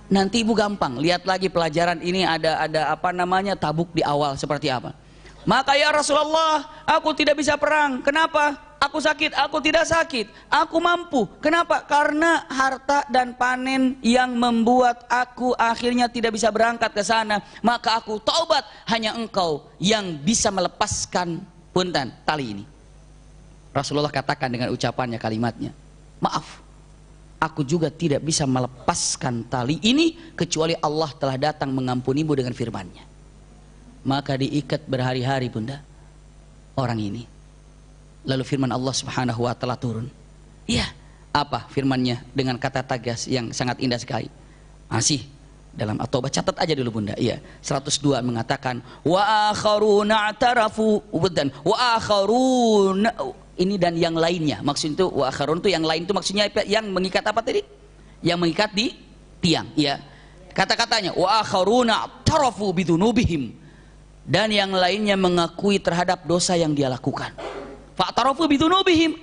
Nanti ibu gampang lihat lagi pelajaran ini, ada apa namanya Tabuk di awal seperti apa. Maka ya Rasulullah, aku tidak bisa perang. Kenapa? Aku sakit. Aku tidak sakit. Aku mampu. Kenapa? Karena harta dan panen yang membuat aku akhirnya tidak bisa berangkat ke sana. Maka aku taubat, hanya engkau yang bisa melepaskan punten tali ini. Rasulullah katakan dengan ucapannya, kalimatnya, maaf, aku juga tidak bisa melepaskan tali ini kecuali Allah telah datang mengampunimu dengan firman-Nya. Maka diikat berhari-hari bunda orang ini. Lalu firman Allah Subhanahu wa taala turun. Iya, apa firman-Nya dengan kata tegas yang sangat indah sekali. Masih dalam At-Taubah, catat aja dulu bunda. Iya, 102 mengatakan wa akharuna i'tarafu dan wa akharuna, ini dan yang lainnya. Maksud itu wa akharun itu yang lain itu maksudnya yang mengikat apa tadi? Yang mengikat di tiang, ya. Kata-katanya wa akharuna i'tarafu bidunubihim, dan yang lainnya mengakui terhadap dosa yang dia lakukan. Fa'tarafu bidunubihim.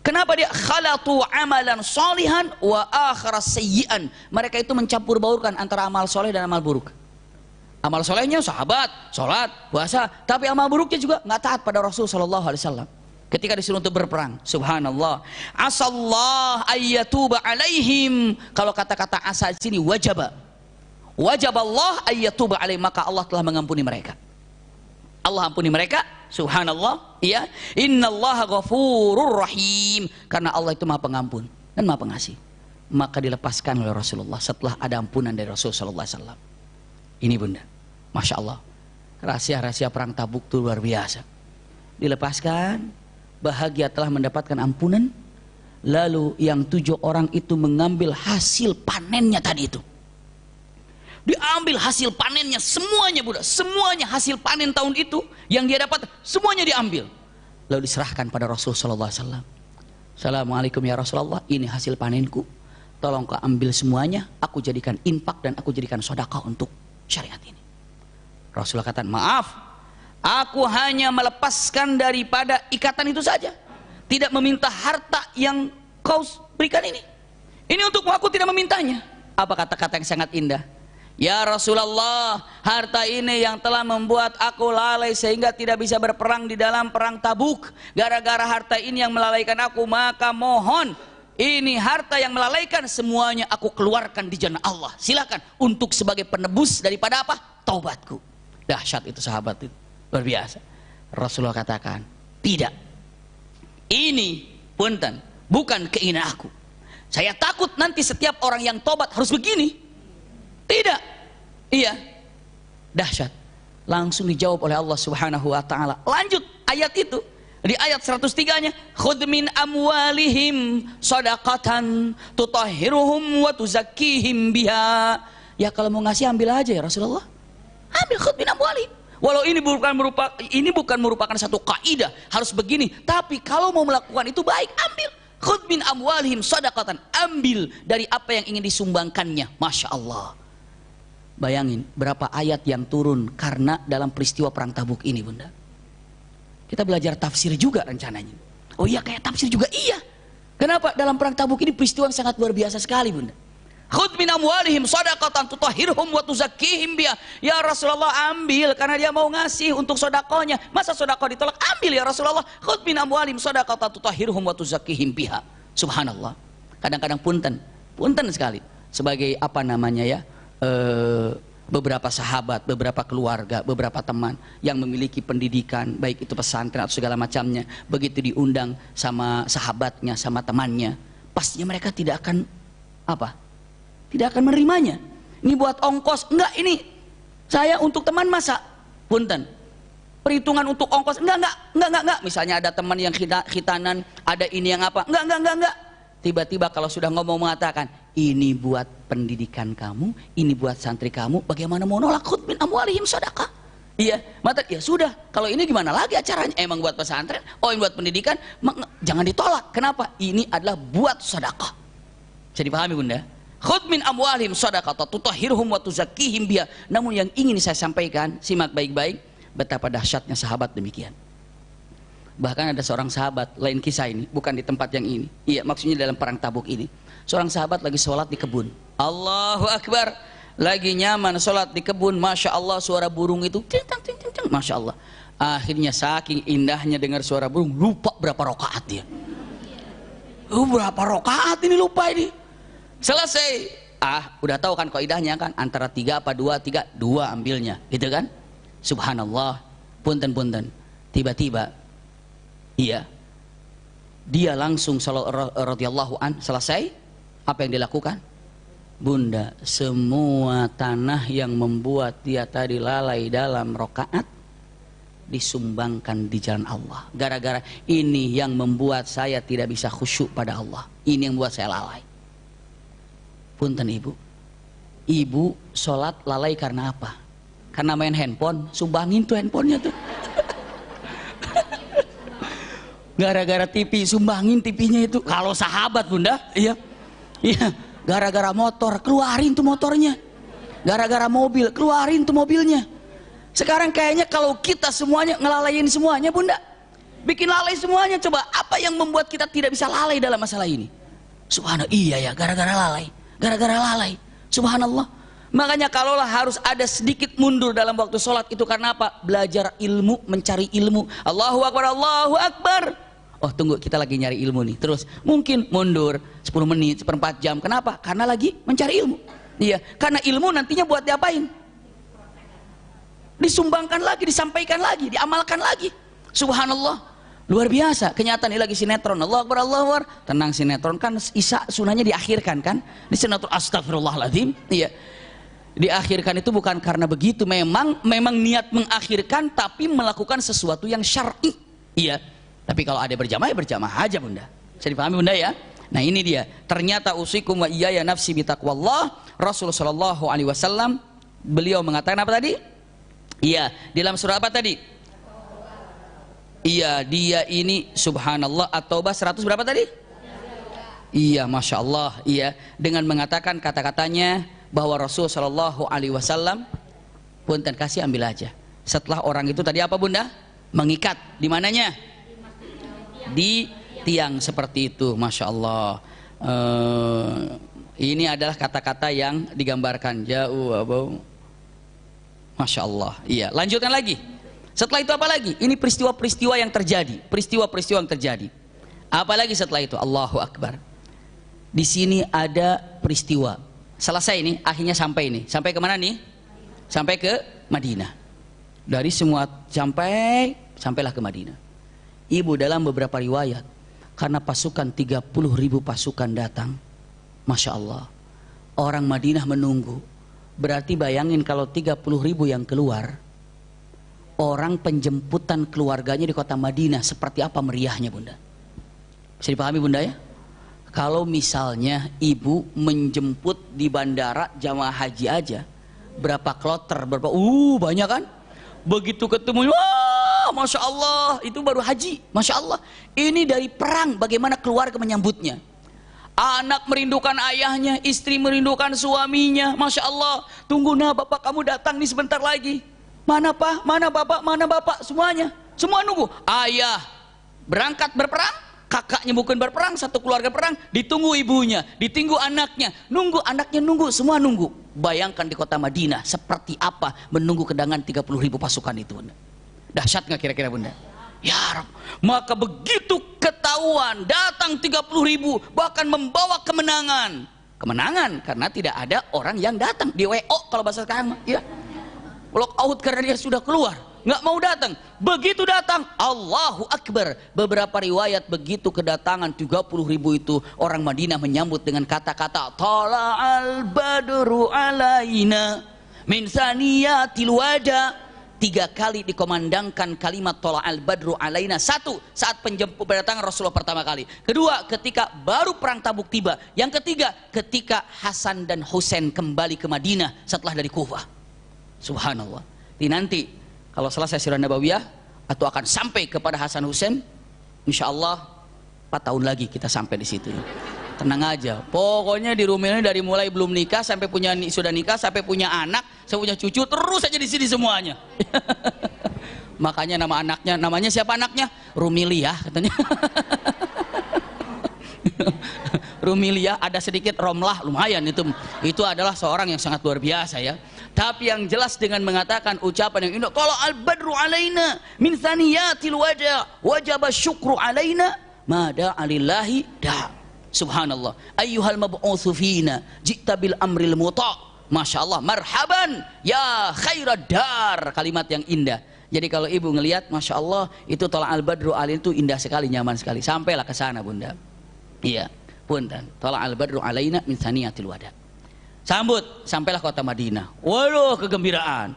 Kenapa dia khalatu amalan salihan wa akhara sayyi'an? Mereka itu mencampur baurkan antara amal soleh dan amal buruk. Amal solehnya sahabat, sholat, puasa, tapi amal buruknya juga nggak taat pada Rasul sallallahu alaihi wasallam. Ketika disuruh untuk berperang, subhanallah, asallah ayyatuba alaihim. Kalau kata-kata asa di sini wajaba Allah ayyatuba alaihim, maka Allah telah mengampuni mereka. Allah ampuni mereka, subhanallah, ya. Innallaha ghafurur rahim, karena Allah itu Maha Pengampun dan Maha Pengasih. Maka dilepaskan oleh Rasulullah setelah ada ampunan dari Rasul sallallahu alaihi wasallam. Ini bunda, masya Allah, rahasia-rahasia perang Tabuk itu luar biasa. Dilepaskan, bahagia telah mendapatkan ampunan. Lalu yang 7 orang itu mengambil hasil panennya tadi itu. Diambil hasil panennya semuanya bunda, semuanya hasil panen tahun itu yang dia dapat semuanya diambil. Lalu diserahkan pada Rasul sallallahu alaihi wasallam. Assalamualaikum ya Rasulullah, ini hasil panenku. Tolong kau ambil semuanya, aku jadikan infak dan aku jadikan sedekah untuk syariat ini. Rasulullah kata, maaf, aku hanya melepaskan daripada ikatan itu saja, tidak meminta harta yang kau berikan ini. Ini untukmu, aku tidak memintanya. Apa kata-kata yang sangat indah? Ya Rasulullah, harta ini yang telah membuat aku lalai sehingga tidak bisa berperang di dalam perang Tabuk. Gara-gara harta ini yang melalaikan aku, maka mohon, ini harta yang melalaikan semuanya aku keluarkan di jalan Allah. Silakan untuk sebagai penebus daripada apa? Taubatku. Dahsyat itu sahabat itu, luar biasa. Rasulullah katakan, tidak, ini punten, bukan keinginan aku. Saya takut nanti setiap orang yang tobat harus begini. Tidak, iya, dahsyat. Langsung dijawab oleh Allah Subhanahu wa taala. Lanjut ayat itu, di ayat 103-nya, khudh min amwalihim shadaqatan tutahhiruhum wa tuzakkihim biha. Ya kalau mau ngasih ambil aja ya Rasulullah. Ambil, khudh min amwalihim. Walau ini bukan merupakan satu kaidah harus begini, tapi kalau mau melakukan itu baik, ambil. Khudh min amwalihim shadaqatan, ambil dari apa yang ingin disumbangkannya. Masya Allah. Bayangin berapa ayat yang turun karena dalam peristiwa perang Tabuk ini bunda. Kita belajar tafsir juga rencananya. Oh iya, kayak tafsir juga iya. Kenapa? Dalam perang Tabuk ini peristiwa yang sangat luar biasa sekali bunda. Khudh min amwalihim shadaqatan tutahhiruhum wa tuzakkihim biha. Ya Rasulullah, ambil karena dia mau ngasih untuk sedekahnya. Masa sedekah ditolak? Ambil ya Rasulullah. Khudh min amwalihim shadaqatan tutahhiruhum wa tuzakkihim biha. Subhanallah. Kadang-kadang punten sekali sebagai apa namanya ya? Beberapa sahabat, beberapa keluarga, beberapa teman yang memiliki pendidikan, baik itu pesantren atau segala macamnya, begitu diundang sama sahabatnya, sama temannya, pastinya mereka tidak akan apa? Tidak akan menerimanya. Ini buat ongkos, enggak, ini saya untuk teman masa punten. Perhitungan untuk ongkos, enggak. Misalnya ada teman yang khitanan, ada ini yang apa? Enggak. Tiba-tiba kalau sudah ngomong mengatakan, ini buat pendidikan kamu, ini buat santri kamu, bagaimana mau nolak? Khudh min amwalihim shadaqah. Iya, mata ya sudah. Kalau ini gimana lagi acaranya? Emang buat pesantren, oh ini buat pendidikan, jangan ditolak. Kenapa? Ini adalah buat sedekah. Bisa dipahami bunda? Khudh min amwalihim shadaqah tutahhiruhum wa tuzakkihim biha. Namun yang ingin saya sampaikan, simak baik-baik, betapa dahsyatnya sahabat demikian. Bahkan ada seorang sahabat, lain kisah ini, bukan di tempat yang ini. Iya, maksudnya dalam perang Tabuk ini. Seorang sahabat lagi sholat di kebun. Allahu Akbar. Lagi nyaman sholat di kebun. Masya Allah suara burung itu. Ting, ting, ting, ting. Masya Allah. Akhirnya saking indahnya dengar suara burung, lupa berapa rakaat dia. Berapa rakaat ini lupa ini. Selesai. Udah tahu kan kaidahnya kan, antara 3 apa 2, 3, 2 ambilnya. Gitu kan? Subhanallah. Punten-punten. Tiba-tiba iya, dia langsung radhiyallahu an, selesai. Apa yang dilakukan? Bunda, semua tanah yang membuat dia tadi lalai dalam rakaat disumbangkan di jalan Allah. Gara-gara ini yang membuat saya tidak bisa khusyuk pada Allah. Ini yang membuat saya lalai. Punten ibu, ibu sholat lalai karena apa? Karena main handphone, sumbangin tuh handphonenya tuh. Gara-gara TV, sumbangin TV-nya itu. Kalau sahabat bunda, iya, iya. Gara-gara motor, keluarin tuh motornya. Gara-gara mobil, keluarin tuh mobilnya. Sekarang kayaknya kalau kita semuanya ngelalain semuanya bunda, bikin lalai semuanya. Coba apa yang membuat kita tidak bisa lalai dalam masalah ini? Subhanallah, iya ya, gara-gara lalai. Gara-gara lalai. Subhanallah. Makanya kalaulah harus ada sedikit mundur dalam waktu sholat itu karena apa? Belajar ilmu, mencari ilmu. Allahu Akbar, Allahu Akbar. Oh tunggu, kita lagi nyari ilmu nih. Terus mungkin mundur 10 menit, 1/4 jam. Kenapa? Karena lagi mencari ilmu. Iya, karena ilmu nantinya buat diapain? Disumbangkan lagi, disampaikan lagi, diamalkan lagi. Subhanallah. Luar biasa. Kenyataan ini lagi sinetron. Allahu Akbar, Allahu Akbar. Tenang, sinetron kan Isya sunahnya diakhirkan kan? Di sinetron astagfirullahaladzim. Iya. Diakhirkan itu bukan karena begitu, memang niat mengakhirkan tapi melakukan sesuatu yang syar'i. Iya. Tapi kalau ada berjamaah ya berjamaah aja bunda. Bisa dipahami bunda ya? Nah ini dia. Ternyata usikum wa iyaya nafsi bitaqwallah. Rasulullah sallallahu alaihi wasallam beliau mengatakan apa tadi? Iya, di dalam surah apa tadi? Iya, dia ini subhanallah at-taubah 100 berapa tadi? Iya, masya Allah. Iya, dengan mengatakan kata-katanya bahwa Rasul Shallallahu Alaihi Wasallam, punten kasih ambil aja. Setelah orang itu tadi apa bunda? Mengikat di mananya? Di tiang seperti itu, masya Allah. Ini adalah kata-kata yang digambarkan jauh, abau. Masya Allah. Iya, lanjutkan lagi. Setelah itu apa lagi? Ini peristiwa-peristiwa yang terjadi, peristiwa-peristiwa yang terjadi. Apalagi setelah itu? Allahu Akbar. Di sini ada peristiwa. Selesai ini, akhirnya sampai ini. Sampai kemana nih? Sampai ke Madinah. Dari semua sampailah ke Madinah. Ibu dalam beberapa riwayat, karena pasukan 30.000 pasukan datang, masya Allah, orang Madinah menunggu. Berarti bayangin kalau 30.000 yang keluar, orang penjemputan keluarganya di kota Madinah seperti apa meriahnya bunda? Bisa dipahami bunda ya? Kalau misalnya ibu menjemput di bandara jamaah haji aja, berapa kloter, berapa, banyak kan? Begitu ketemu, wah, masya Allah, itu baru haji, masya Allah. Ini dari perang, bagaimana keluarga menyambutnya? Anak merindukan ayahnya, istri merindukan suaminya, masya Allah. Tunggu nah bapak kamu datang nih sebentar lagi. Mana pak, mana bapak, mana bapak, semuanya, semua nunggu. Ayah berangkat berperang, kakaknya bukan berperang, satu keluarga perang, ditunggu ibunya, ditunggu anaknya, nunggu, semua nunggu. Bayangkan di kota Madinah seperti apa menunggu kedatangan 30.000 pasukan itu bunda. Dahsyat nggak kira-kira bunda? Ya Rabb. Maka begitu ketahuan datang 30.000 bahkan membawa kemenangan. Kemenangan karena tidak ada orang yang datang di WO kalau bahasa sekarang ya. Lock out karena dia sudah keluar, nggak mau datang. Begitu datang, Allahu Akbar. Beberapa riwayat begitu kedatangan 30.000 itu, orang Madinah menyambut dengan kata-kata Tala'al badru alaina min saniyatil wada. 3 kali dikomandangkan kalimat Tala'al badru alaina. 1, saat penjemput kedatangan Rasulullah pertama kali. 2, ketika baru perang Tabuk tiba. Yang 3, ketika Hasan dan Husain kembali ke Madinah setelah dari Kufah. Subhanallah. Nanti kalau selesai sirah Nabawiyah atau akan sampai kepada Hasan Husain, insya Allah 4 tahun lagi kita sampai di situ. Tenang aja. Pokoknya di rumah ini dari mulai belum nikah sampai sudah nikah sampai punya anak, sampai punya cucu, terus saja di sini semuanya. Makanya nama anaknya, namanya siapa anaknya? Rumiliyah katanya. Rumiliyah, ada sedikit Romlah, lumayan itu adalah seorang yang sangat luar biasa ya. Tapi yang jelas dengan mengatakan ucapan yang indah, kalau al-badru alaina min thaniyatil wajaba syukru alaina mada alillahi da. Subhanallah. Ayyuhal mab'utsu fina ji'ta bil amril muta'. Masya Allah, marhaban ya khairad dar. Kalimat yang indah. Jadi kalau ibu ngelihat, Masya Allah, itu tolak al-badru alaina itu indah sekali, nyaman sekali. Sampailah ke sana bunda. Iya, punten. Tolak al-badru alaina min thaniyatil wada. Sambut, sampailah kota Madinah. Waduh, kegembiraan.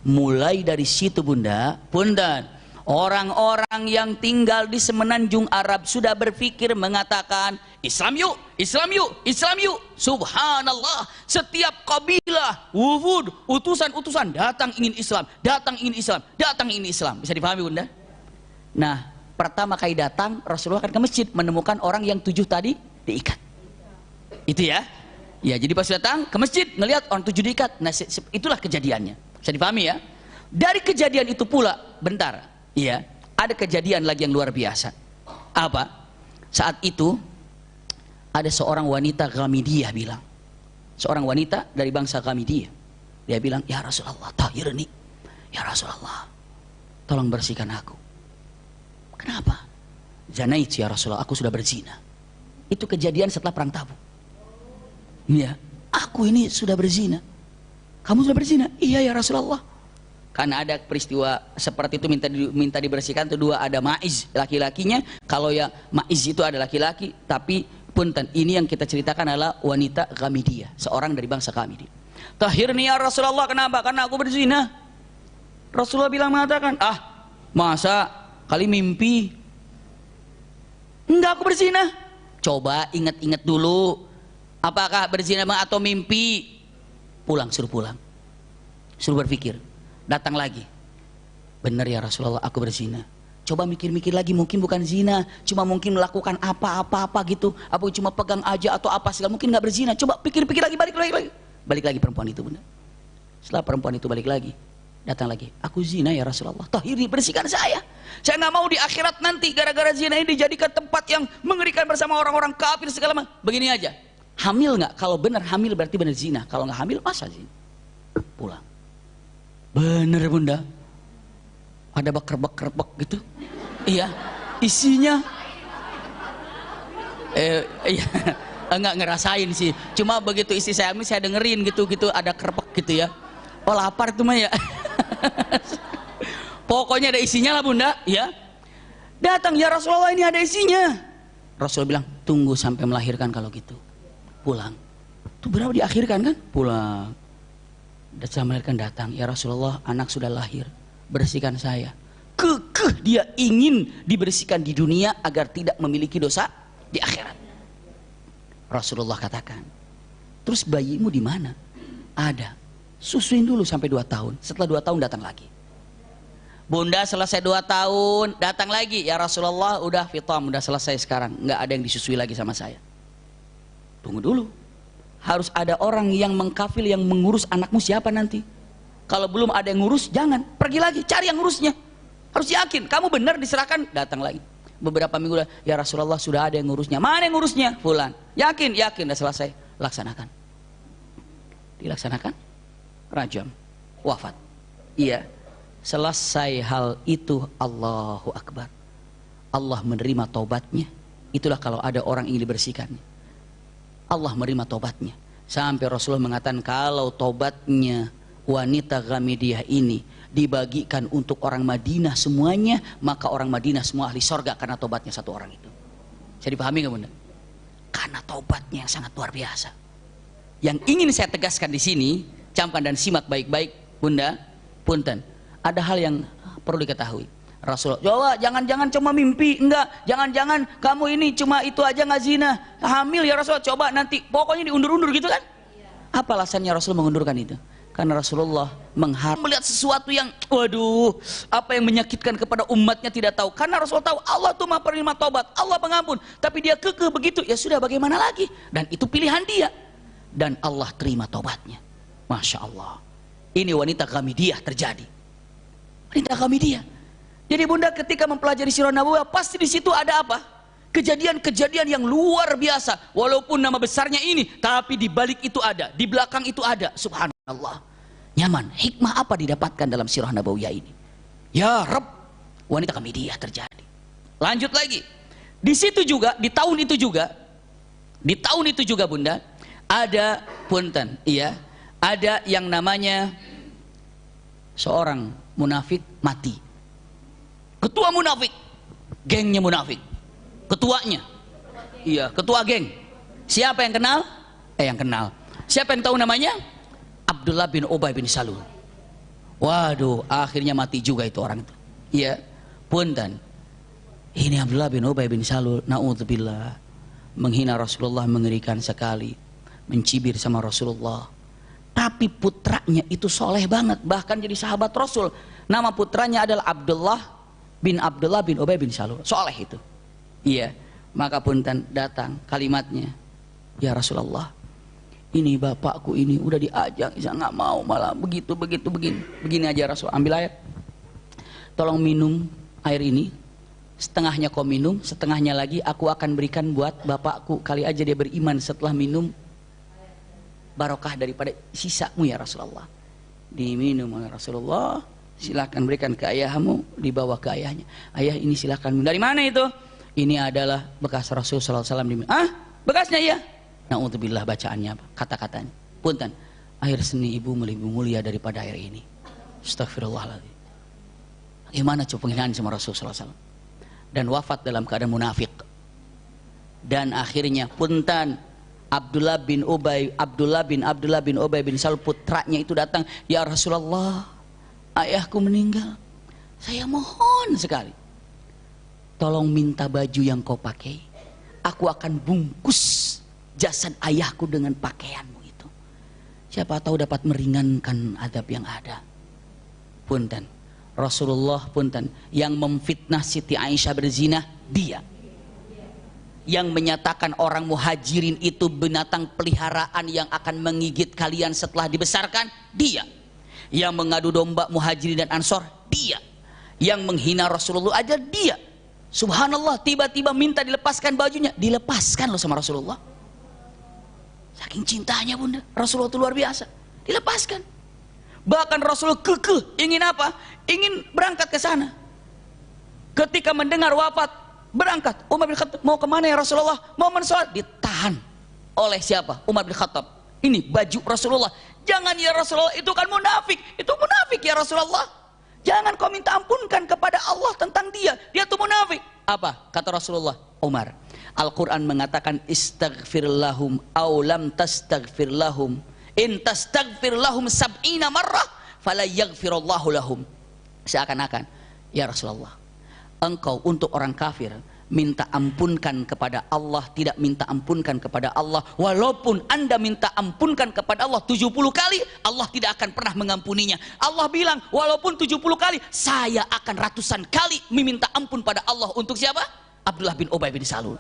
Mulai dari situ bunda, punten. Orang-orang yang tinggal di semenanjung Arab sudah berpikir mengatakan, Islam yuk, Islam yuk, Islam yuk. Subhanallah, setiap kabilah, wufud, utusan-utusan datang ingin Islam, datang ingin Islam, datang ingin Islam. Bisa dipahami bunda? Nah, pertama kali datang Rasulullah akan ke masjid menemukan orang yang 7 tadi diikat. Itu ya. Ya, jadi pas datang ke masjid ngelihat orang 7 diikat. Nah, itulah kejadiannya. Bisa dipahami ya? Dari kejadian itu pula, bentar. Iya, ada kejadian lagi yang luar biasa. Apa? Saat itu ada seorang wanita Ghamidiyah bilang, seorang wanita dari bangsa Ghamidiyah, dia bilang, ya Rasulullah, tahirni, ya Rasulullah, tolong bersihkan aku. Kenapa? Zanait ya Rasulullah, aku sudah berzina. Itu kejadian setelah perang Tabuk. Iya, aku ini sudah berzina. Kamu sudah berzina? Iya ya Rasulullah. Karena ada peristiwa seperti itu minta dibersihkan. Kedua ada maiz laki-lakinya. Kalau ya maiz itu ada laki-laki, tapi punten ini yang kita ceritakan adalah wanita Ghamidiyah, seorang dari bangsa Ghamidiyah. Tahirni ya Rasulullah, kenapa? Karena aku berzina. Rasulullah bilang mengatakan, ah masa kali mimpi? Enggak, aku berzina. Coba ingat-ingat dulu, apakah berzina atau mimpi? Pulang, suruh pulang, suruh berpikir. Datang lagi, benar ya Rasulullah, aku berzina. Coba mikir-mikir lagi, mungkin bukan zina, cuma mungkin melakukan apa-apa gitu, apa cuma pegang aja atau apa segala, mungkin nggak berzina. Coba pikir-pikir lagi, balik lagi perempuan itu benar. Setelah perempuan itu balik lagi, datang lagi, aku zina ya Rasulullah, tahiri, bersihkan saya nggak mau di akhirat nanti gara-gara zina ini dijadikan tempat yang mengerikan bersama orang-orang kafir segala macam. Begini aja, hamil nggak? Kalau benar hamil berarti benar zina, kalau nggak hamil masa zina? Pulang. Bener bunda, ada bakar-bakar gitu. Iya, isinya iya, enggak ngerasain sih, cuma begitu isi saya dengerin gitu ada kerpek gitu ya. Oh lapar tuh mah ya. Pokoknya ada isinya lah bunda ya. Datang ya Rasulullah, ini ada isinya. Rasulullah bilang tunggu sampai melahirkan kalau gitu. Pulang. Tuh berapa diakhirkan kan? Pulang. Dan setelah melahirkan datang, ya Rasulullah, anak sudah lahir, bersihkan saya. Kekeh dia ingin dibersihkan di dunia agar tidak memiliki dosa di akhirat. Rasulullah katakan, terus bayimu di mana? Ada. Susuin dulu sampai 2 tahun. Setelah 2 tahun datang lagi. Bunda selesai 2 tahun, datang lagi. Ya Rasulullah, udah fitam, udah selesai sekarang. Nggak ada yang disusui lagi sama saya. Tunggu dulu. Harus ada orang yang mengkafil, yang mengurus anakmu siapa nanti. Kalau belum ada yang ngurus, jangan. Pergi lagi, cari yang ngurusnya. Harus yakin, kamu benar diserahkan, datang lagi. Beberapa minggu, ya Rasulullah sudah ada yang ngurusnya. Mana yang ngurusnya? Fulan. Yakin, udah selesai. Laksanakan. Dilaksanakan, rajam, wafat. Iya. Selesai hal itu, Allahu Akbar. Allah menerima taubatnya. Itulah kalau ada orang ingin dibersihkannya. Allah menerima taubatnya. Sampai Rasulullah mengatakan kalau taubatnya wanita Ghamidiyah ini dibagikan untuk orang Madinah semuanya, maka orang Madinah semua ahli sorga karena taubatnya satu orang itu. Saya dipahami nggak bunda? Karena taubatnya yang sangat luar biasa. Yang ingin saya tegaskan di sini, camkan dan simak baik-baik bunda, punten. Ada hal yang perlu diketahui. Rasulullah, coba jangan-jangan cuma mimpi, enggak, jangan-jangan kamu ini cuma itu aja nggak zina, hamil ya Rasulullah, coba nanti, pokoknya diundur-undur gitu kan? Apa alasannya Rasul mengundurkan itu? Karena Rasulullah melihat sesuatu yang, waduh, apa yang menyakitkan kepada umatnya tidak tahu. Karena Rasulullah tahu Allah tuh maha penerima taubat, Allah pengampun, tapi dia kekeh begitu, ya sudah bagaimana lagi? Dan itu pilihan dia, dan Allah terima taubatnya. Masya Allah, ini wanita Ghamidiyah terjadi. Wanita Ghamidiyah. Jadi bunda ketika mempelajari sirah nabawiyah pasti di situ ada apa? Kejadian-kejadian yang luar biasa. Walaupun nama besarnya ini, tapi di balik itu ada, di belakang itu ada. Subhanallah. Nyaman. Hikmah apa didapatkan dalam sirah nabawiyah ini? Ya Rabb, wanita Kamidiyah terjadi. Lanjut lagi. Di situ juga, di tahun itu juga bunda, ada punten, iya, ada yang namanya seorang munafik mati. Ketua munafik, gengnya munafik, ketuanya, iya, ketua geng. Siapa yang kenal? Yang kenal. Siapa yang tahu namanya? Abdullah bin Ubay bin Salul. Waduh, akhirnya mati juga itu orang itu. Iya, punten. Ini Abdullah bin Ubay bin Salul, naudzubillah, menghina Rasulullah, mengerikan sekali, mencibir sama Rasulullah. Tapi putranya itu soleh banget, bahkan jadi sahabat Rasul. Nama putranya adalah Abdullah bin Ubay bin Salul, soleh itu. Iya, maka punten datang kalimatnya, ya Rasulullah, ini bapakku ini udah diajak, saya nggak mau, malah begini aja Rasul. Ambil air, tolong minum air ini, setengahnya kau minum, setengahnya lagi aku akan berikan buat bapakku, kali aja dia beriman setelah minum, barokah daripada sisamu ya Rasulullah. Diminum oleh Rasulullah, silakan berikan ke ayahmu, dibawa ke ayahnya. Ayah ini silakan. Dari mana itu? Ini adalah bekas Rasul sallallahu alaihi wasallam. Ah, bekasnya ya. Naudzubillah, bacaannya apa? Kata-katanya. Punten, air seni ibu lebih mulia daripada air ini. Astagfirullahaladzim. Gimana coba penghinaan sama Rasul sallallahu alaihi wasallam? Dan wafat dalam keadaan munafik. Dan akhirnya punten, Abdullah bin Ubay bin Salul, putranya itu datang, ya Rasulullah, ayahku meninggal, saya mohon sekali, tolong minta baju yang kau pakai, aku akan bungkus jasad ayahku dengan pakaianmu itu, siapa tahu dapat meringankan adab yang ada. Punten, Rasulullah punten, yang memfitnah Siti Aisyah berzina, dia. Yang menyatakan orang muhajirin itu binatang peliharaan yang akan menggigit kalian setelah dibesarkan, dia. Yang mengadu domba muhajirin dan ansor, dia. Yang menghina Rasulullah aja, dia. Subhanallah, tiba-tiba minta dilepaskan bajunya, dilepaskan loh sama Rasulullah. Saking cintanya bunda, Rasulullah itu luar biasa, dilepaskan. Bahkan Rasulullah kekeh, ingin apa? Ingin berangkat ke sana. Ketika mendengar wafat, berangkat. Umar bin Khattab, mau kemana ya Rasulullah? Mau mensolat, ditahan oleh siapa? Umar bin Khattab. Ini baju Rasulullah. Jangan ya Rasulullah, itu kan munafik. Itu munafik ya Rasulullah. Jangan kau minta ampunkan kepada Allah tentang dia. Dia tuh munafik. Apa kata Rasulullah? Umar, Al-Quran mengatakan istaghfir lahum aw lam tastaghfir lahum in tastaghfir lahum sab'ina marrah fala yaghfirullahu lahum. Seakan-akan, ya Rasulullah, engkau untuk orang kafir minta ampunkan kepada Allah, tidak minta ampunkan kepada Allah, walaupun anda minta ampunkan kepada Allah 70 kali, Allah tidak akan pernah mengampuninya. Allah bilang walaupun 70 kali, saya akan ratusan kali meminta ampun pada Allah. Untuk siapa? Abdullah bin Ubay bin Salul.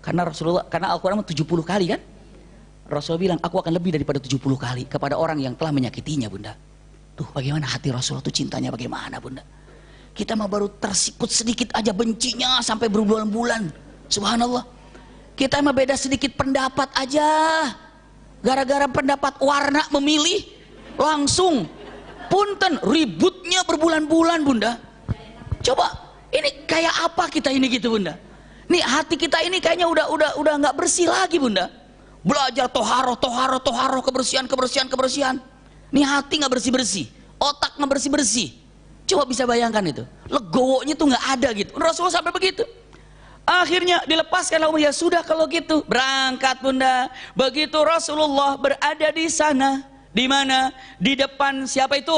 Karena Rasulullah, karena Al-Quran 70 kali kan, Rasul bilang aku akan lebih daripada 70 kali kepada orang yang telah menyakitinya bunda. Tuh bagaimana hati Rasulullah tuh, cintanya bagaimana bunda. Kita mah baru tersikut sedikit aja bencinya sampai berbulan-bulan. Subhanallah. Kita mah beda sedikit pendapat aja, gara-gara pendapat warna memilih langsung punten ributnya berbulan-bulan bunda. Coba ini kayak apa kita ini gitu bunda. Nih hati kita ini kayaknya udah nggak bersih lagi bunda. Belajar toharo kebersihan. Nih hati nggak bersih, otak nggak bersih. Coba bisa bayangkan itu, legowonya tuh nggak ada gitu. Rasulullah sampai begitu. Akhirnya dilepaskan Umar, ya sudah kalau gitu berangkat bunda. Begitu Rasulullah berada di sana, di mana? Di depan siapa itu?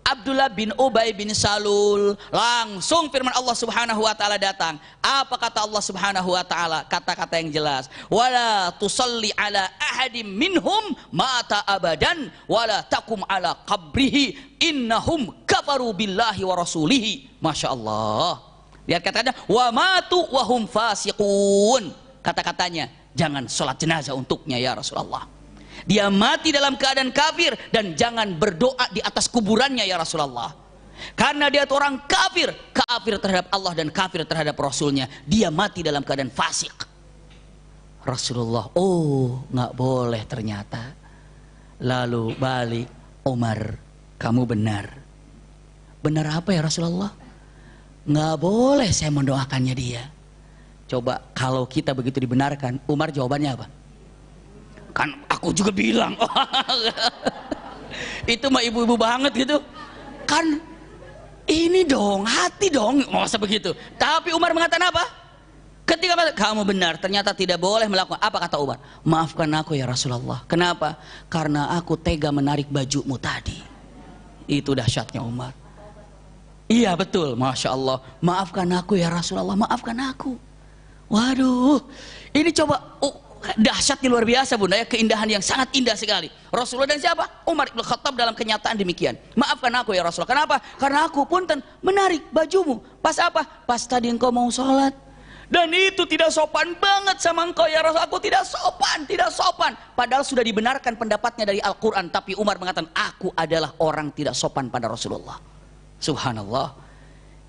Abdullah bin Ubay bin Salul. Langsung firman Allah Subhanahu wa taala datang. Apa kata Allah Subhanahu wa taala? Kata-kata yang jelas. Wala tusalli ala ahadim minhum mata abadan wala takum ala qabrihi innahum kafaru billahi wa rasulihi. Masya Allah. Lihat kata-katanya, wa matu wa hum fasiqun. Kata-katanya, jangan sholat jenazah untuknya ya Rasulullah. Dia mati dalam keadaan kafir dan jangan berdoa di atas kuburannya ya Rasulullah. Karena dia itu orang kafir, kafir terhadap Allah dan kafir terhadap Rasulnya. Dia mati dalam keadaan fasik. Rasulullah, oh nggak boleh ternyata. Lalu balik, Umar, kamu benar. Benar apa ya Rasulullah? Nggak boleh saya mendoakannya dia. Coba kalau kita begitu dibenarkan, Umar jawabannya apa? Kan aku juga bilang. Itu mah ibu-ibu banget gitu. Kan ini dong, hati dong, masa begitu. Tapi Umar mengatakan apa? Ketika kamu benar, ternyata tidak boleh melakukan. Apa kata Umar? Maafkan aku ya Rasulullah. Kenapa? Karena aku tega menarik bajumu tadi. Itu dahsyatnya Umar. Iya betul, Masya Allah. Maafkan aku ya Rasulullah, maafkan aku. Waduh, ini coba dahsyatnya luar biasa bunda ya, keindahan yang sangat indah sekali. Rasulullah dan siapa? Umar ibn Khattab dalam kenyataan demikian. Maafkan aku ya Rasulullah. Kenapa? Karena aku punten menarik bajumu. Pas apa? Pas tadi engkau mau sholat. Dan itu tidak sopan banget sama engkau ya Rasul. Aku tidak sopan, tidak sopan. Padahal sudah dibenarkan pendapatnya dari Al-Quran. Tapi Umar mengatakan, aku adalah orang tidak sopan pada Rasulullah. Subhanallah.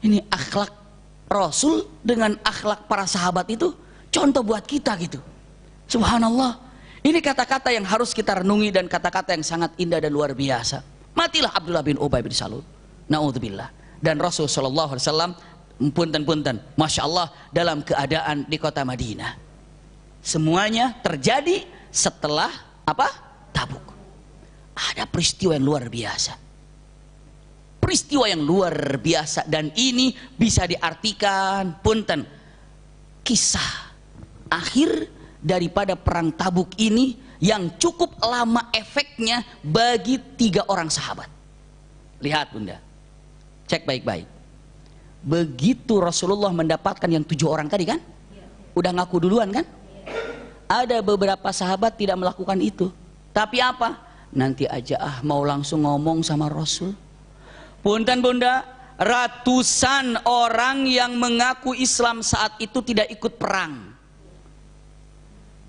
Ini akhlak Rasul dengan akhlak para sahabat itu contoh buat kita gitu. Subhanallah. Ini kata-kata yang harus kita renungi dan kata-kata yang sangat indah dan luar biasa. Matilah Abdullah bin Ubay bin Salul. Na'udzubillah. Dan Rasul sallallahu alaihi wasallam punten-punten, Masya Allah, dalam keadaan di kota Madinah. Semuanya terjadi setelah apa? Tabuk. Ada peristiwa yang luar biasa. Peristiwa yang luar biasa, dan ini bisa diartikan punten kisah akhir daripada perang Tabuk ini yang cukup lama efeknya bagi 3 orang sahabat. Lihat bunda, cek baik-baik. Begitu Rasulullah mendapatkan yang 7 orang tadi kan, udah ngaku duluan kan. Ada beberapa sahabat tidak melakukan itu. Tapi apa? Nanti aja mau langsung ngomong sama Rasul. Punten bunda, ratusan orang yang mengaku Islam saat itu tidak ikut perang.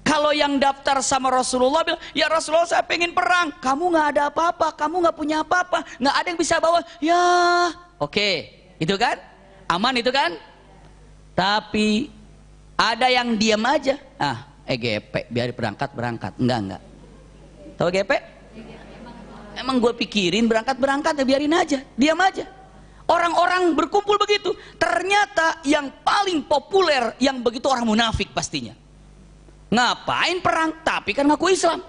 Kalau yang daftar sama Rasulullah bilang, ya Rasulullah saya pengen perang. Kamu nggak ada apa-apa, kamu nggak punya apa-apa, nggak ada yang bisa bawa. Ya, oke, itu kan? Aman itu kan? Tapi ada yang diam aja. EGP, biar berangkat. Enggak. Tahu EGP? Emang gue pikirin berangkat ya, biarin aja, diam aja. Orang-orang berkumpul begitu. Ternyata yang paling populer yang begitu orang munafik pastinya. Ngapain perang? Tapi kan ngaku Islam.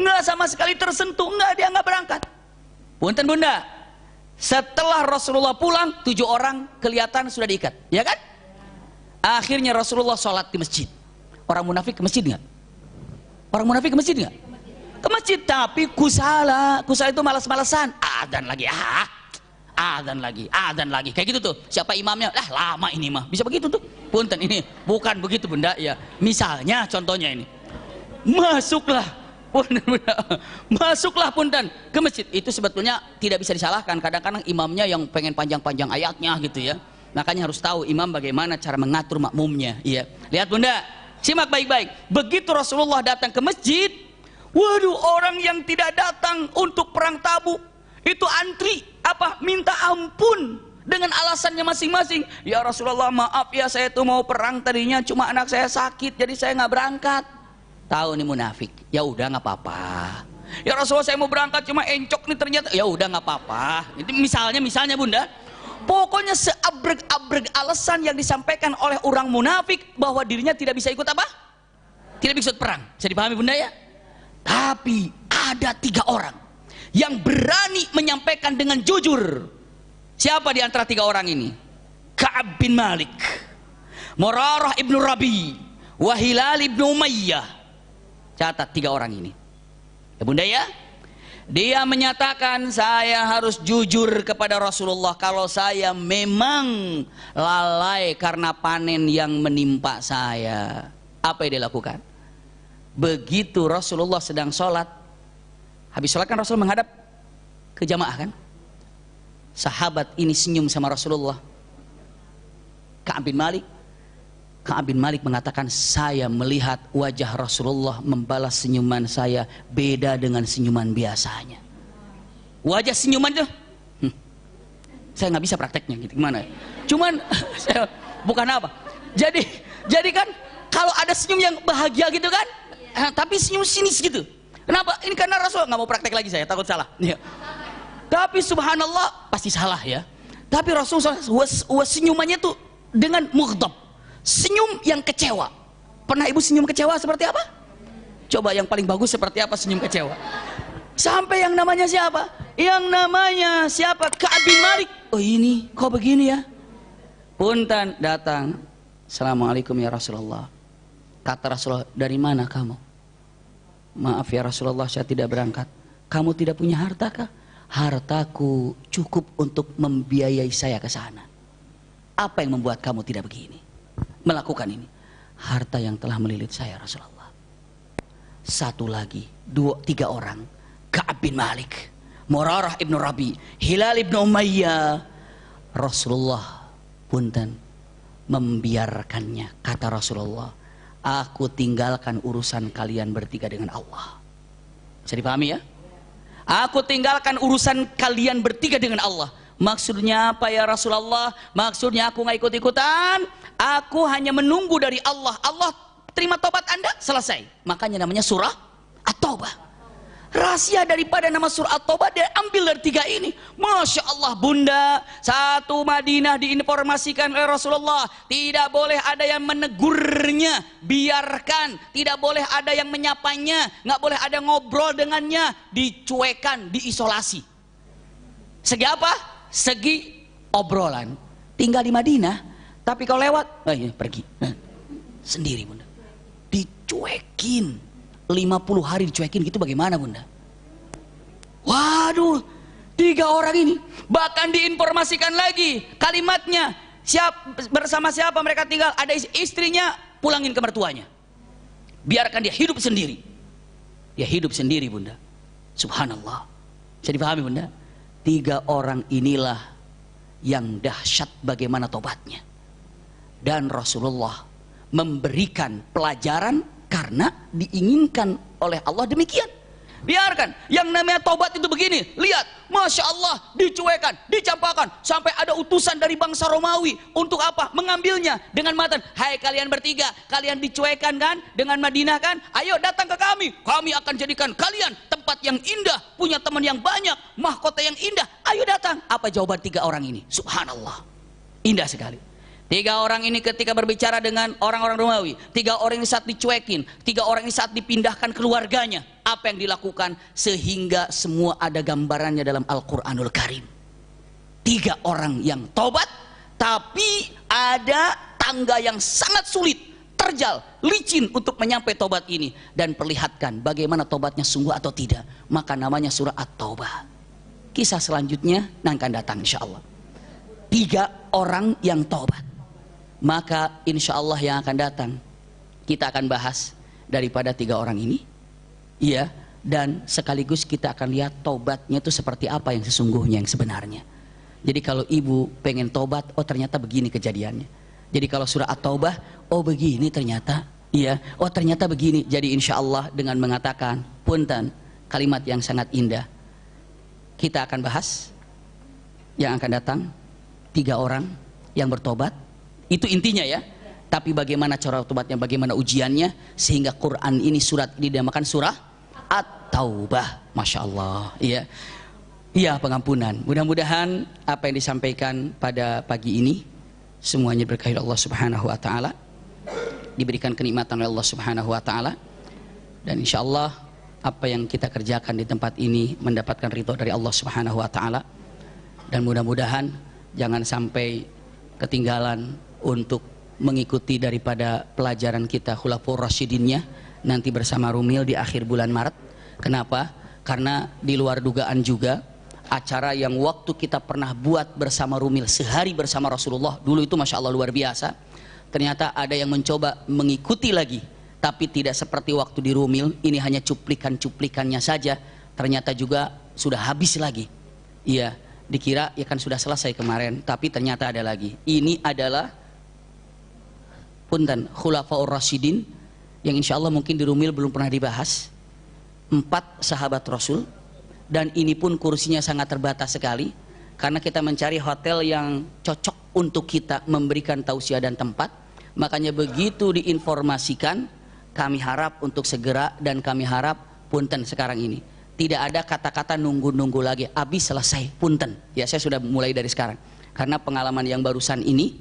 Nggak sama sekali tersentuh, dia nggak berangkat. Punten bunda. Setelah Rasulullah pulang, 7 orang kelihatan sudah diikat, ya kan? Akhirnya Rasulullah sholat di masjid. Orang munafik ke masjid nggak? Orang munafik ke masjid nggak? Ke masjid, tapi kusala itu malas-malasan. Adzan lagi, kayak gitu tuh. Siapa imamnya? Lama ini mah, bisa begitu tuh. Punten, ini bukan begitu bunda ya. Misalnya, contohnya ini, masuklah punten ke masjid. Itu sebetulnya tidak bisa disalahkan. Kadang-kadang imamnya yang pengen panjang-panjang ayatnya gitu ya. Makanya harus tahu imam bagaimana cara mengatur makmumnya. Iya. Lihat bunda, simak baik-baik. Begitu Rasulullah datang ke masjid, waduh, orang yang tidak datang untuk perang Tabuk itu antri minta ampun dengan alasannya masing-masing. Ya Rasulullah, maaf ya, saya tuh mau perang tadinya, cuma anak saya sakit jadi saya nggak berangkat. Tahu nih munafik, ya udah nggak apa-apa. Ya Rasulullah, saya mau berangkat cuma encok nih ternyata, ya udah nggak apa-apa. Itu misalnya bunda. Pokoknya seabrek-abrek alasan yang disampaikan oleh orang munafik bahwa dirinya tidak bisa ikut apa? Tidak bisa ikut perang. Bisa dipahami bunda ya? Tapi ada 3 orang yang berani menyampaikan dengan jujur. Siapa di antara 3 orang ini? Ka'ab bin Malik, Murarah ibnu Rabi, wa Hilal ibnu Umayyah. Catat 3 orang ini ya bunda ya. Dia menyatakan, saya harus jujur kepada Rasulullah kalau saya memang lalai karena panen yang menimpa saya. Apa yang dia lakukan? Begitu Rasulullah sedang sholat, habis sholat kan Rasul menghadap ke jamaah kan. Sahabat ini senyum sama Rasulullah. Ka'ab bin Malik mengatakan, saya melihat wajah Rasulullah membalas senyuman saya beda dengan senyuman biasanya. Wajah senyuman itu saya nggak bisa prakteknya gitu, gimana? Cuman saya bukan apa. Jadi kan kalau ada senyum yang bahagia gitu kan, tapi senyum sinis gitu. Kenapa? Ini karena Rasul nggak mau praktek lagi, saya takut salah. Ya. Tapi subhanallah pasti salah ya. Tapi Rasul senyumannya tuh dengan mughdab, senyum yang kecewa. Pernah ibu senyum kecewa seperti apa? Coba yang paling bagus seperti apa senyum kecewa? Sampai yang namanya siapa? Yang namanya siapa? Ka'ab bin Malik. Oh ini kok begini ya? Punten datang. Assalamualaikum ya Rasulullah. Kata Rasulullah, dari mana kamu? Maaf ya Rasulullah, saya tidak berangkat. Kamu tidak punya harta kah? Hartaku cukup untuk membiayai saya ke sana. Apa yang membuat kamu tidak begini? Melakukan ini. Harta yang telah melilit saya Rasulullah. Satu lagi, tiga orang. Ka'ab bin Malik, Murarah ibn Rabi, Hilal ibn Umayyah. Rasulullah punten membiarkannya. Kata Rasulullah, aku tinggalkan urusan kalian bertiga dengan Allah. Bisa dipahami ya? Aku tinggalkan urusan kalian bertiga dengan Allah. Maksudnya apa ya Rasulullah? Maksudnya aku nggak ikut-ikutan. Aku hanya menunggu dari Allah. Allah terima tobat Anda, selesai. Makanya namanya surah At-Taubah. Rahasia daripada nama surah At-Taubah dia ambil dari tiga ini. Masya Allah bunda, satu Madinah diinformasikan oleh Rasulullah, tidak boleh ada yang menegurnya, biarkan. Tidak boleh ada yang menyapanya, nggak boleh ada ngobrol dengannya, dicuekan, diisolasi. Segi apa? Segi obrolan. Tinggal di Madinah, tapi kalau lewat, pergi. Sendiri bunda. Dicuekin. 50 hari dicuekin gitu bagaimana bunda? Waduh, tiga orang ini bahkan diinformasikan lagi kalimatnya, bersama siapa mereka tinggal, ada istrinya, pulangin ke mertuanya, biarkan dia hidup sendiri. Dia hidup sendiri bunda. Subhanallah. Bisa dipahami bunda? Tiga orang inilah yang dahsyat bagaimana tobatnya. Dan Rasulullah memberikan pelajaran karena diinginkan oleh Allah demikian. Biarkan, yang namanya tobat itu begini. Lihat, Masya Allah, dicuekan, dicampakkan. Sampai ada utusan dari bangsa Romawi. Untuk apa? Mengambilnya dengan matan. Hai kalian bertiga, kalian dicuekan kan dengan Madinah kan? Ayo datang ke kami. Kami akan jadikan kalian tempat yang indah, punya teman yang banyak, mahkota yang indah. Ayo datang. Apa jawaban tiga orang ini? Subhanallah, indah sekali. Tiga orang ini ketika berbicara dengan orang-orang Romawi, tiga orang ini saat dicuekin, tiga orang ini saat dipindahkan keluarganya, apa yang dilakukan sehingga semua ada gambarannya dalam Al-Quranul Karim. Tiga orang yang tobat, tapi ada tangga yang sangat sulit, terjal, licin untuk menyampai tobat ini, dan perlihatkan bagaimana tobatnya sungguh atau tidak. Maka namanya surah At-Taubah. Kisah selanjutnya akan datang insya Allah. Tiga orang yang tobat. Maka insya Allah yang akan datang kita akan bahas daripada tiga orang ini, iya, dan sekaligus kita akan lihat tobatnya itu seperti apa yang sesungguhnya, yang sebenarnya. Jadi kalau ibu pengen tobat, oh ternyata begini kejadiannya. Jadi kalau surah At-Taubah, oh begini ternyata, iya, oh ternyata begini. Jadi insya Allah dengan mengatakan punten, kalimat yang sangat indah, kita akan bahas yang akan datang tiga orang yang bertobat. Itu intinya ya. Tapi bagaimana cara tobatnya, bagaimana ujiannya, sehingga Quran ini, surat ini dinamakan surah At-Taubah. Masya Allah. Iya, iya, pengampunan. Mudah-mudahan apa yang disampaikan pada pagi ini semuanya berkahi Allah Subhanahu Wa Taala, diberikan kenikmatan oleh Allah Subhanahu Wa Taala, dan insya Allah apa yang kita kerjakan di tempat ini mendapatkan ridho dari Allah Subhanahu Wa Taala. Dan mudah-mudahan jangan sampai ketinggalan untuk mengikuti daripada pelajaran kita Khulafaur Rasyidinnya nanti bersama Rumil di akhir bulan Maret. Kenapa? Karena di luar dugaan juga acara yang waktu kita pernah buat bersama Rumil sehari bersama Rasulullah dulu itu Masya Allah luar biasa. Ternyata ada yang mencoba mengikuti lagi, tapi tidak seperti waktu di Rumil. Ini hanya cuplikan-cuplikannya saja. Ternyata juga sudah habis lagi. Iya, dikira ya kan sudah selesai kemarin, tapi ternyata ada lagi. Ini adalah punten Khulafaur Rasyidin yang insya Allah mungkin di Rumil belum pernah dibahas. 4 sahabat Rasul, dan ini pun kursinya sangat terbatas sekali karena kita mencari hotel yang cocok untuk kita memberikan tausiah dan tempat. Makanya begitu diinformasikan, kami harap untuk segera, dan kami harap punten sekarang ini tidak ada kata-kata nunggu-nunggu lagi. Abis selesai, punten. Ya, saya sudah mulai dari sekarang. Karena pengalaman yang barusan ini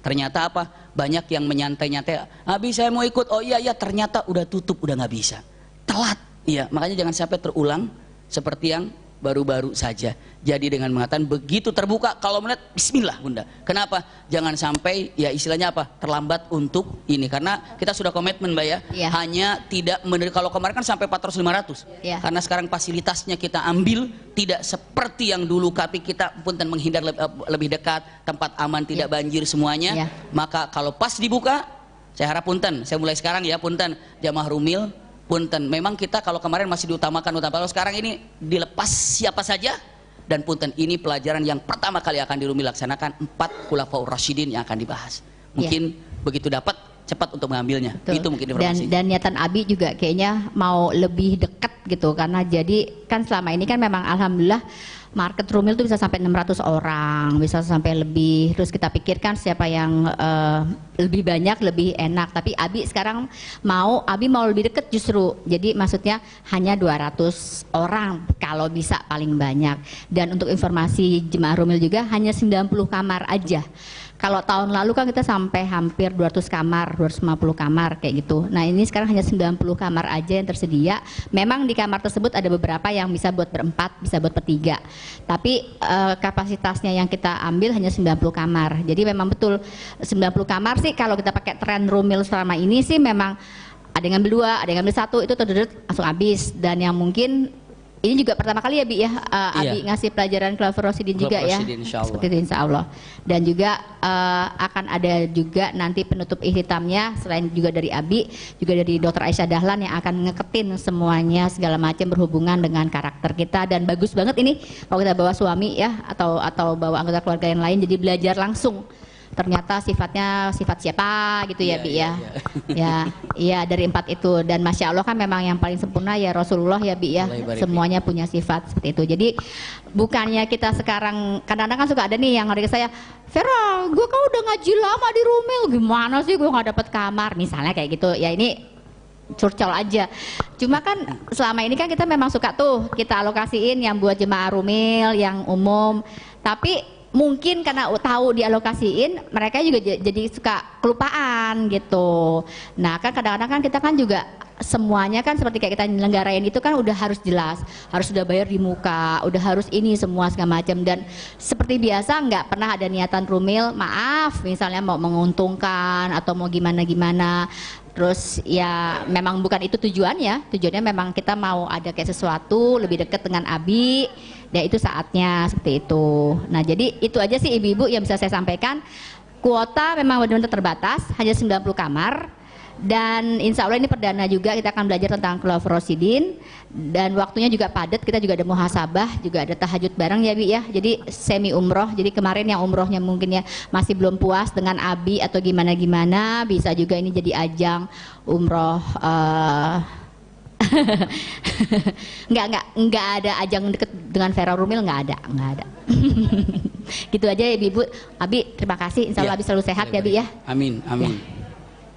ternyata apa? Banyak yang menyantai-nyantai. Abis saya mau ikut. Oh iya, ternyata udah tutup, udah nggak bisa. Telat. Iya, makanya jangan sampai terulang seperti yang baru-baru saja. Jadi dengan mengatakan begitu terbuka, kalau melihat bismillah Bunda. Kenapa? Jangan sampai ya istilahnya apa? Terlambat untuk ini, karena kita sudah komitmen Mbak ya. Hanya tidak kalau kemarin kan sampai 400-500. Karena sekarang fasilitasnya kita ambil tidak seperti yang dulu, tapi kita punten menghindar lebih dekat, tempat aman, tidak banjir semuanya. Maka kalau pas dibuka, saya harap punten, saya mulai sekarang ya punten, jamaah Rumil punten, memang kita kalau kemarin masih diutamakan, kalau sekarang ini dilepas siapa saja. Dan punten, ini pelajaran yang pertama kali akan di Rumil laksanakan, 4 Khulafaur Rasyidin yang akan dibahas. Mungkin begitu dapat cepat untuk mengambilnya. Betul. Itu mungkin informasi. Dan niatan Abi juga kayaknya mau lebih dekat gitu, karena jadi kan selama ini kan memang alhamdulillah market Rumil itu bisa sampai 600 orang, bisa sampai lebih. Terus kita pikirkan siapa yang lebih banyak, lebih enak. Tapi Abi sekarang Abi mau lebih dekat justru. Jadi maksudnya hanya 200 orang kalau bisa paling banyak. Dan untuk informasi jemaah Rumil juga hanya 90 kamar aja. Kalau tahun lalu kan kita sampai hampir 200 kamar, 250 kamar kayak gitu. Nah ini sekarang hanya 90 kamar aja yang tersedia. Memang di kamar tersebut ada beberapa yang bisa buat berempat, bisa buat bertiga. Tapi kapasitasnya yang kita ambil hanya 90 kamar. Jadi memang betul 90 kamar sih kalau kita pakai tren Rumil selama ini sih memang ada yang ngambil 2, ada yang ngambil 1, itu langsung habis. Dan yang mungkin ini juga pertama kali ya Bi ya, Abi ngasih pelajaran Khulafaur Rasyidin juga ya, seperti itu insya Allah. Dan juga akan ada juga nanti penutup ihtitamnya, selain juga dari Abi, juga dari Dr. Aisyah Dahlan yang akan ngeketin semuanya segala macam berhubungan dengan karakter kita. Dan bagus banget ini kalau kita bawa suami ya, atau bawa anggota keluarga yang lain, jadi belajar langsung. Ternyata sifatnya sifat siapa gitu ya Bi ya. Iya dari 4 itu. Dan Masya Allah kan memang yang paling sempurna ya Rasulullah ya Bi ya. Semuanya punya sifat seperti itu. Jadi bukannya kita sekarang, kadang-kadang kan suka ada nih yang ngerti saya, Vera gue kan udah ngaji lama di Rumil, gimana sih gue gak dapet kamar misalnya kayak gitu ya. Ini curcol aja. Cuma kan selama ini kan kita memang suka tuh kita alokasiin yang buat jemaah Rumil, yang umum. Tapi mungkin karena tahu dialokasiin, mereka juga jadi suka kelupaan gitu. Nah kan kadang-kadang kan kita kan juga semuanya kan seperti kayak kita nyelenggarain itu kan udah harus jelas, harus sudah bayar di muka, udah harus ini semua segala macam. Dan seperti biasa nggak pernah ada niatan Rumil, maaf misalnya mau menguntungkan atau mau gimana-gimana. Terus ya memang bukan itu tujuannya memang kita mau ada kayak sesuatu lebih dekat dengan Abi. Ya itu saatnya seperti itu. Nah jadi itu aja sih ibu-ibu yang bisa saya sampaikan. Kuota memang benar-benar terbatas, hanya 90 kamar. Dan insya Allah ini perdana juga kita akan belajar tentang Khulafaur Rasyidin. Dan waktunya juga padat, kita juga ada muhasabah, juga ada tahajud bareng ya Bi ya. Jadi semi umroh, jadi kemarin yang umrohnya mungkin ya masih belum puas dengan Abi atau gimana-gimana, bisa juga ini jadi ajang umroh. Nggak ada ajang deket dengan Vera Rumil, nggak ada. Gitu aja ya Ibu. Abi terima kasih, insya Allah Abi selalu sehat ya Bi ya. Amin.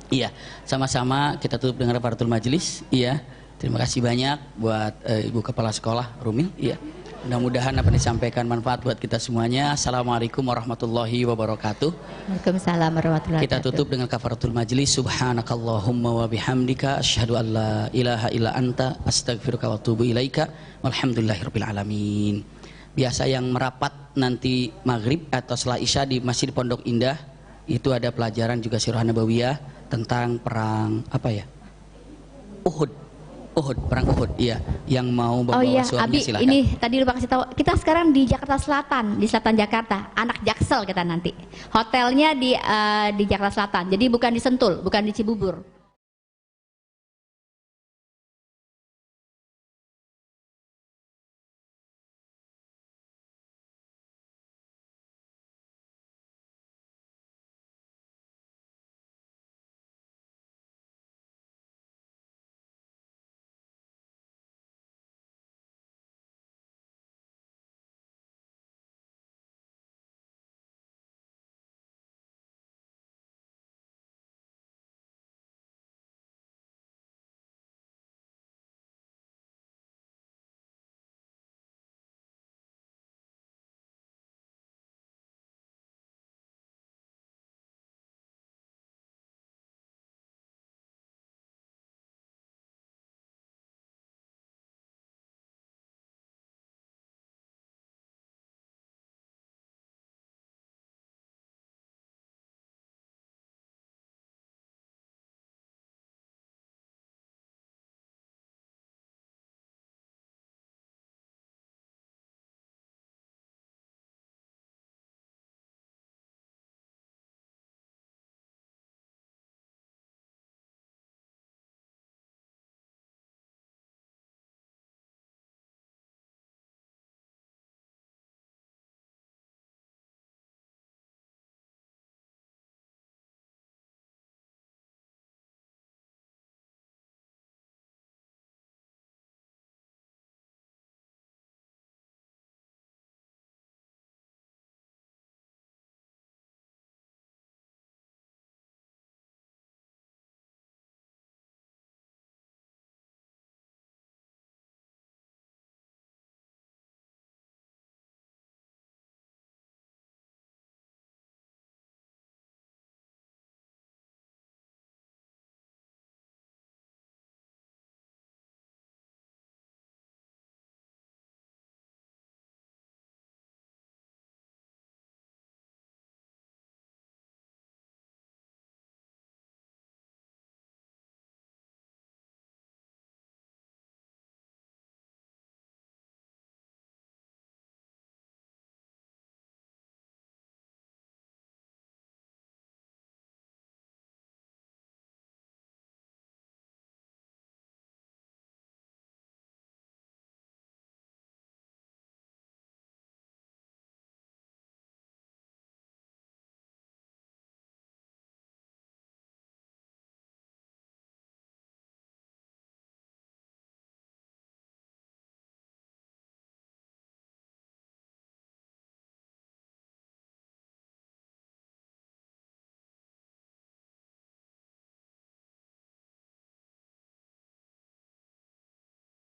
Iya, sama-sama kita tutup dengan kafaratul majelis. Iya, terima kasih banyak buat Ibu Kepala Sekolah Rumil. Iya, mudah-mudahan apa yang disampaikan manfaat buat kita semuanya. Assalamualaikum warahmatullahi wabarakatuh. Waalaikumsalam warahmatullahi wabarakatuh. Kita tutup dengan kafaratul majelis. Subhanakallahumma wa bihamdika asyhadu an la ilaha illa anta astaghfiruka wa atubu ilaika. Walhamdulillahirabbil alamin. Biasa yang merapat nanti maghrib atau setelah isya di Masjid Pondok Indah itu ada pelajaran juga Sirah Nabawiyah tentang perang apa ya? Uhud, perang Uhud, iya. Yang mau bawa suaminya Abi, silakan. Ini tadi lupa kasih tahu, kita sekarang di Jakarta Selatan, di selatan Jakarta, anak Jaksel kita nanti. Hotelnya di Jakarta Selatan, jadi bukan di Sentul, bukan di Cibubur.